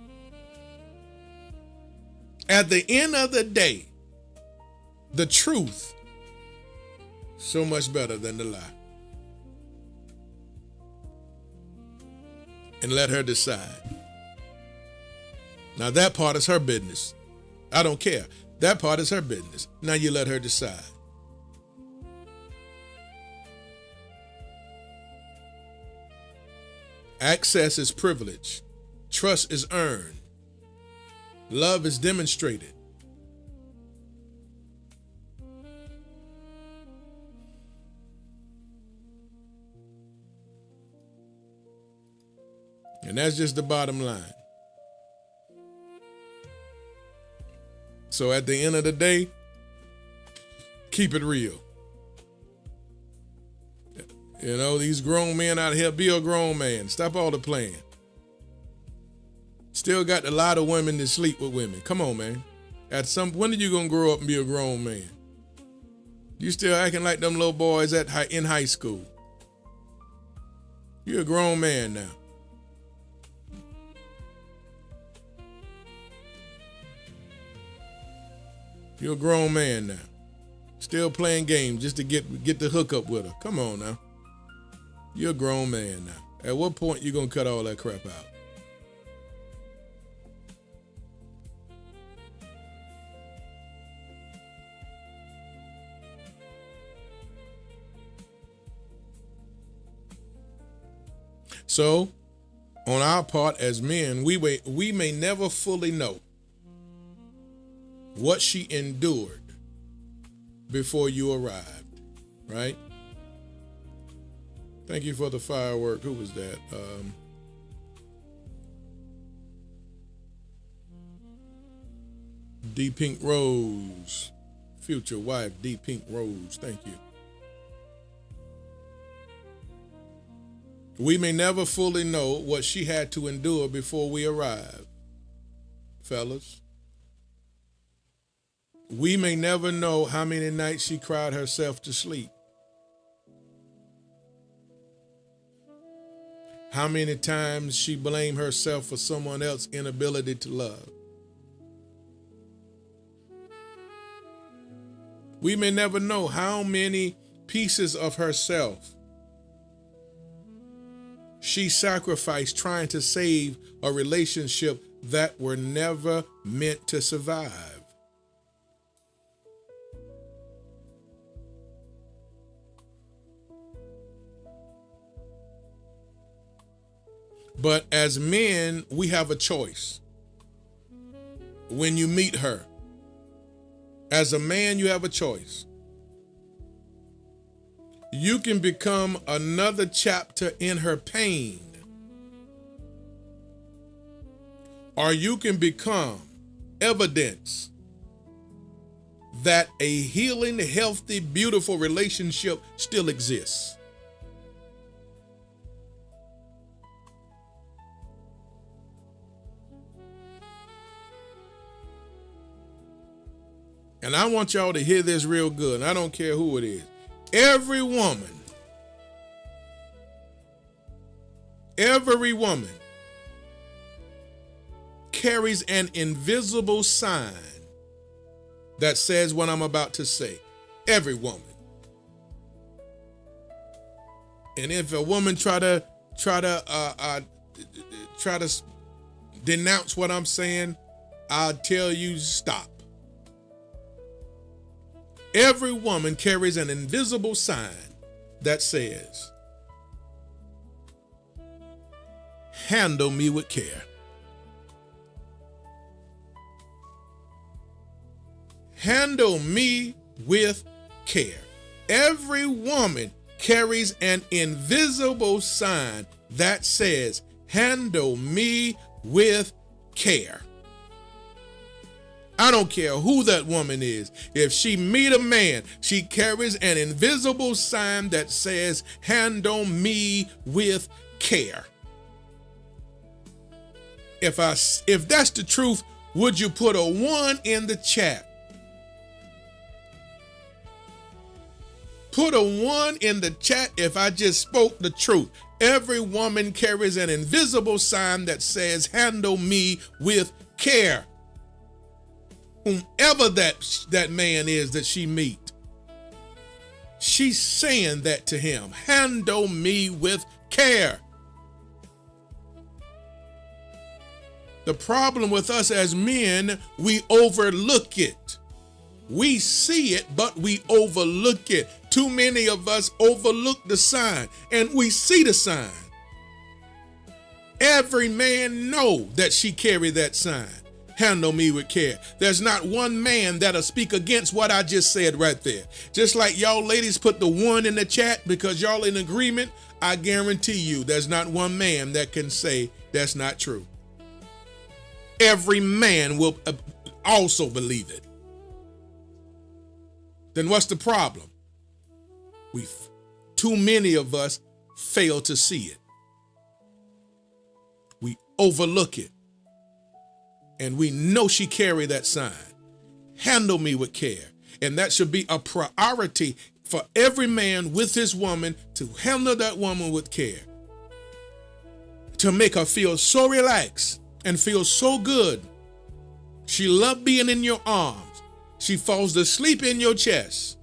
At the end of the day, the truth so much better than the lie. And let her decide. Now that part is her business. I don't care. That part is her business. Now you let her decide. Access is privilege. Trust is earned. Love is demonstrated. And that's just the bottom line. So at the end of the day, keep it real. You know, these grown men out here, be a grown man. Stop all the playing. Still got a lot of women that sleep with women. Come on, man. When are you gonna grow up and be a grown man? You still acting like them little boys in high school. You're a grown man now. You're a grown man now. Still playing games just to get the hookup with her. Come on now. You're a grown man now. At what point you gonna cut all that crap out? So, on our part as men, we may never fully know what she endured before you arrived, right? Thank you for the firework. Who was that? D. Pink Rose, future wife, D. Pink Rose. Thank you. We may never fully know what she had to endure before we arrive, fellas. We may never know how many nights she cried herself to sleep. How many times she blamed herself for someone else's inability to love. We may never know how many pieces of herself she sacrificed trying to save a relationship that were never meant to survive. But as men, we have a choice. When you meet her, as a man, you have a choice. You can become another chapter in her pain, or you can become evidence that a healing, healthy, beautiful relationship still exists. And I want y'all to hear this real good. And I don't care who it is. Every woman carries an invisible sign that says what I'm about to say. Every woman. And if a woman try to denounce what I'm saying, I'll tell you stop. Every woman carries an invisible sign that says, handle me with care. Handle me with care. Every woman carries an invisible sign that says, handle me with care. I don't care who that woman is. If she meet a man, she carries an invisible sign that says, handle me with care. If that's the truth, would you put a 1 in the chat? Put a 1 in the chat if I just spoke the truth. Every woman carries an invisible sign that says, handle me with care. whomever that man is that she meet. She's saying that to him. Handle me with care. The problem with us as men, we overlook it. We see it, but we overlook it. Too many of us overlook the sign, and we see the sign. Every man know that she carry that sign. Handle me with care. There's not one man that'll speak against what I just said right there. Just like y'all ladies put the one in the chat because y'all in agreement, I guarantee you there's not one man that can say that's not true. Every man will also believe it. Then what's the problem? Too many of us fail to see it. We overlook it. And we know she carried that sign. Handle me with care. And that should be a priority for every man with his woman, to handle that woman with care. To make her feel so relaxed and feel so good. She loves being in your arms. She falls asleep in your chest.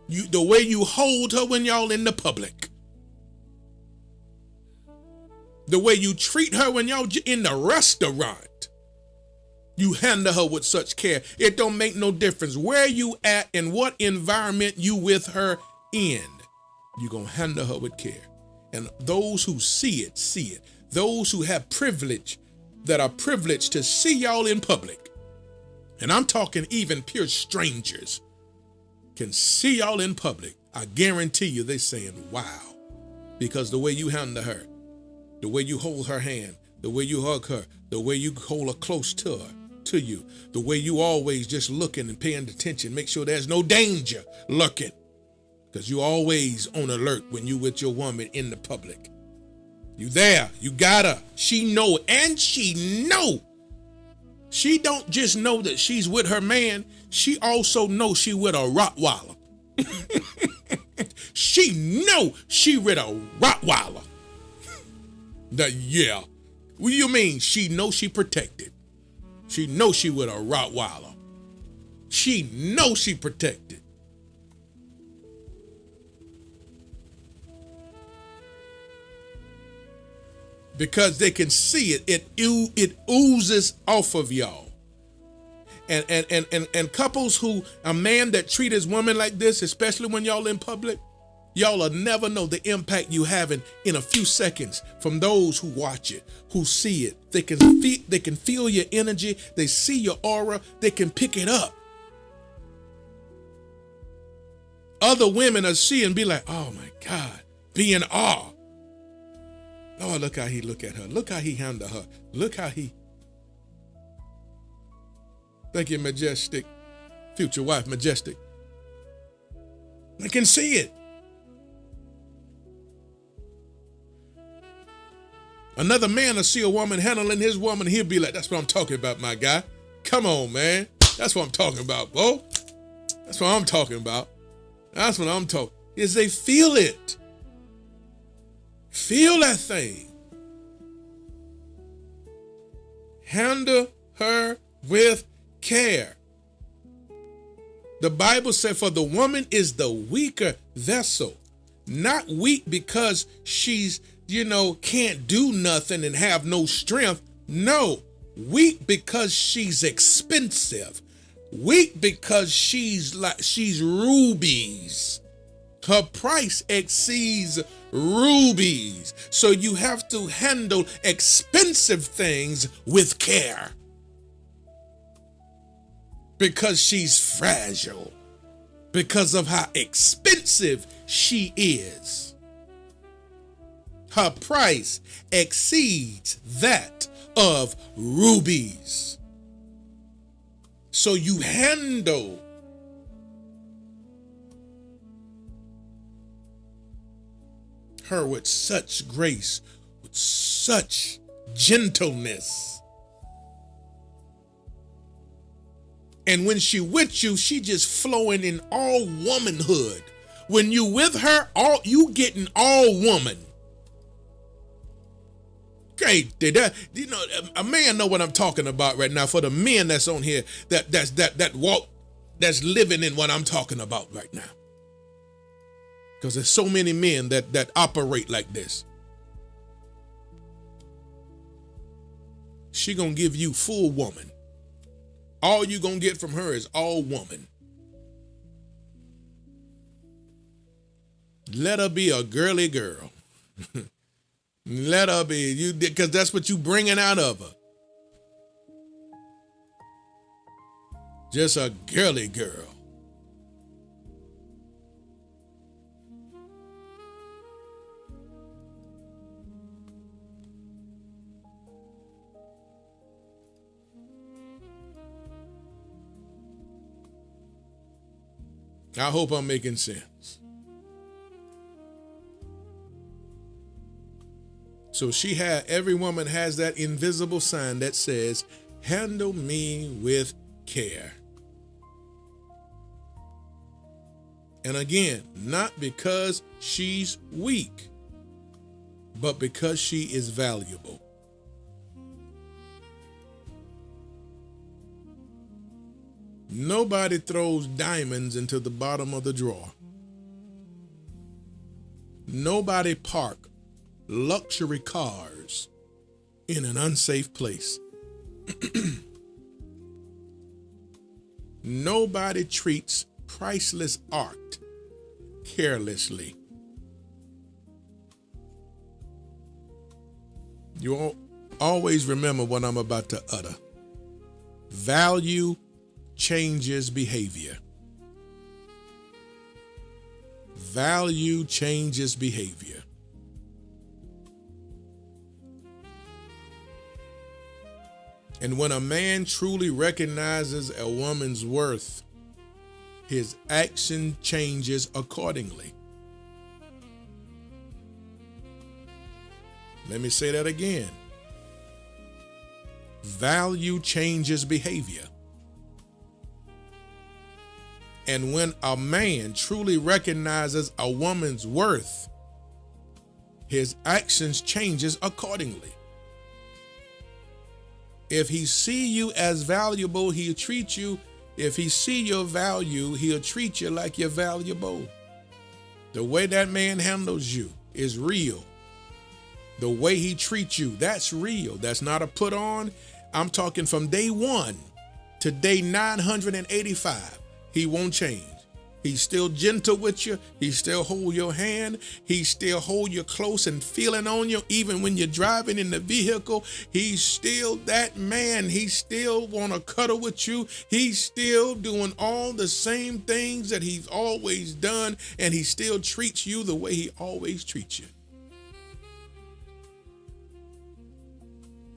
The way you hold her when y'all in the public. The way you treat her when y'all in the restaurant. You handle her with such care. It don't make no difference where you at and what environment you with her in. You gonna handle her with care. And those who see it, see it. Those who have privilege, that are privileged to see y'all in public. And I'm talking even pure strangers can see y'all in public. I guarantee you they saying, wow. Because the way you handle her, the way you hold her hand, the way you hug her, the way you hold her close to you, the way you always just looking and paying attention, make sure there's no danger lurking, because you always on alert when you with your woman in the public. You there, you got her. She know, and she know. She don't just know that she's with her man. She also knows she with a Rottweiler. She know she with a Rottweiler. Yeah. What do you mean? She knows she protected. She knows she with a Rottweiler. She knows she protected. Because they can see it. It oozes off of y'all. And couples who, a man that treat his woman like this, especially when y'all in public, y'all will never know the impact you having in a few seconds from those who watch it, who see it. They can feel your energy. They see your aura. They can pick it up. Other women are seeing and be like, oh my God, be in awe. Oh, look how he look at her. Look how he handle her. Look how he. Thank you, Majestic. Future wife, Majestic. I can see it. Another man will see a woman handling his woman, he'll be like, that's what I'm talking about, my guy. Come on, man. That's what I'm talking about, bro. That's what I'm talking about. That's what I'm talking. Is they feel it. Feel that thing. Handle her with care. The Bible said, for the woman is the weaker vessel. Not weak because she's, can't do nothing and have no strength. No, weak because she's expensive. Weak because she's rubies. Her price exceeds rubies. So you have to handle expensive things with care. Because she's fragile. Because of how expensive she is. Her price exceeds that of rubies. So you handle her with such grace, with such gentleness. And when she with you, she just flowing in all womanhood. When you with her, you getting all woman. Great. A man know what I'm talking about right now. For the men that's on here that walk, that's living in what I'm talking about right now. Because there's so many men that operate like this. She gonna give you full woman. All you gonna get from her is all woman. Let her be a girly girl. Let her be, because that's what you bringing out of her. Just a girly girl. I hope I'm making sense. So every woman has that invisible sign that says, handle me with care. And again, not because she's weak, but because she is valuable. Nobody throws diamonds into the bottom of the drawer. Nobody parks luxury cars in an unsafe place. Nobody treats priceless art carelessly. You always remember what I'm about to utter. Value changes behavior. Value changes behavior. And when a man truly recognizes a woman's worth, his action changes accordingly. Let me say that again. Value changes behavior. And when a man truly recognizes a woman's worth, his actions changes accordingly. If he see you as valuable, he'll treat you. If he see your value, he'll treat you like you're valuable. The way that man handles you is real. The way he treats you, that's real. That's not a put on. I'm talking from day 1 to day 985. He won't change. He's still gentle with you. He still hold your hand. He still hold you close and feeling on you. Even when you're driving in the vehicle, he's still that man. He still want to cuddle with you. He's still doing all the same things that he's always done. And he still treats you the way he always treats you.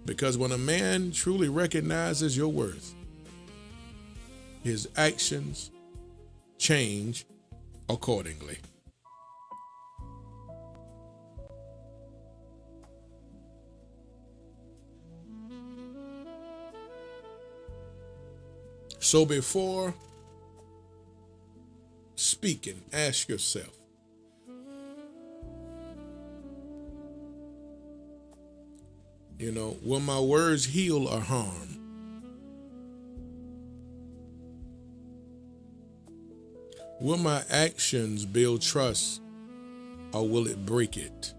Because when a man truly recognizes your worth, his actions change accordingly. So before speaking, ask yourself, will my words heal or harm? Will my actions build trust or will it break it?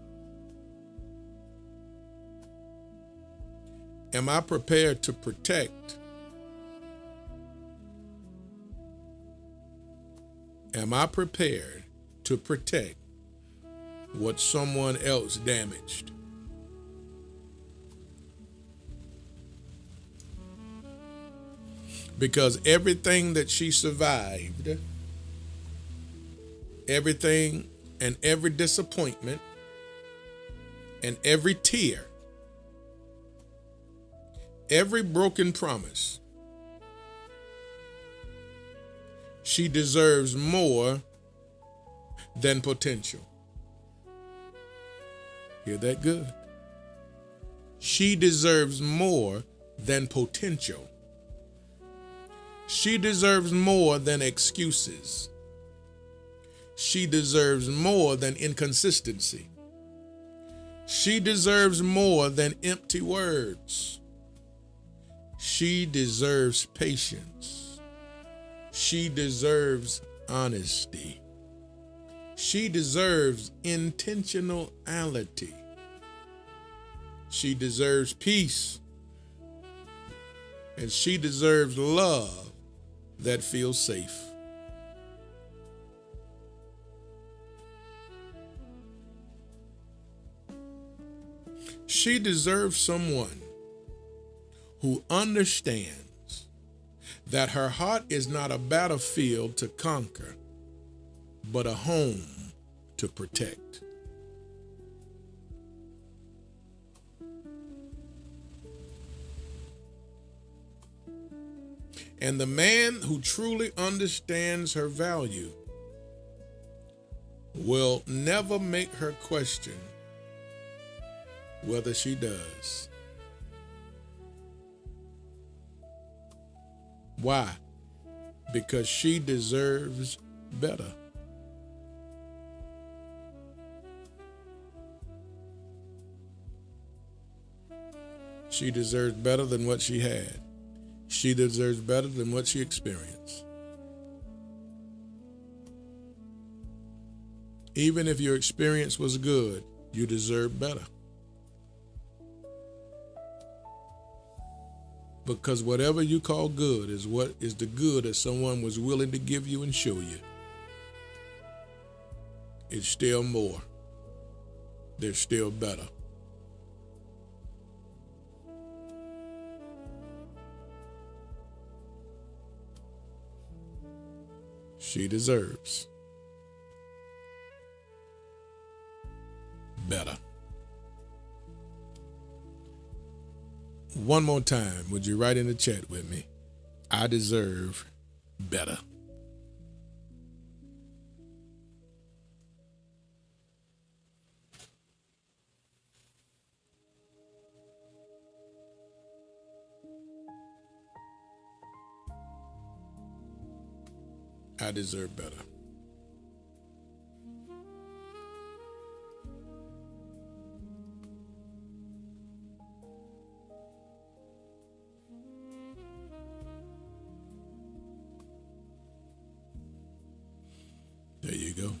Am I prepared to protect? Am I prepared to protect what someone else damaged? Because everything that she survived, everything and every disappointment and every tear, every broken promise, she deserves more than potential. Hear that good? She deserves more than potential. She deserves more than excuses. She deserves more than inconsistency. She deserves more than empty words. She deserves patience. She deserves honesty. She deserves intentionality. She deserves peace. And she deserves love that feels safe. She deserves someone who understands that her heart is not a battlefield to conquer, but a home to protect. And the man who truly understands her value will never make her question whether she does. Why? Because she deserves better. She deserves better than what she had. She deserves better than what she experienced. Even if your experience was good, you deserve better. Because whatever you call good is what is the good that someone was willing to give you and show you. It's still more. They're still better. She deserves better. One more time, would you write in the chat with me? I deserve better. I deserve better. There you go.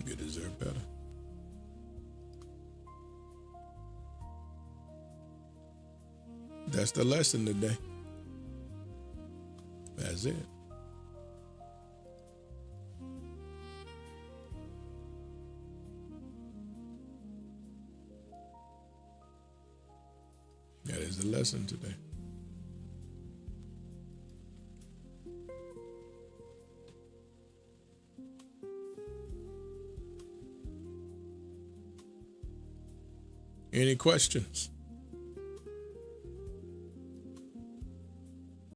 You deserve better. That's the lesson today. That's it. That is the lesson today. Any questions?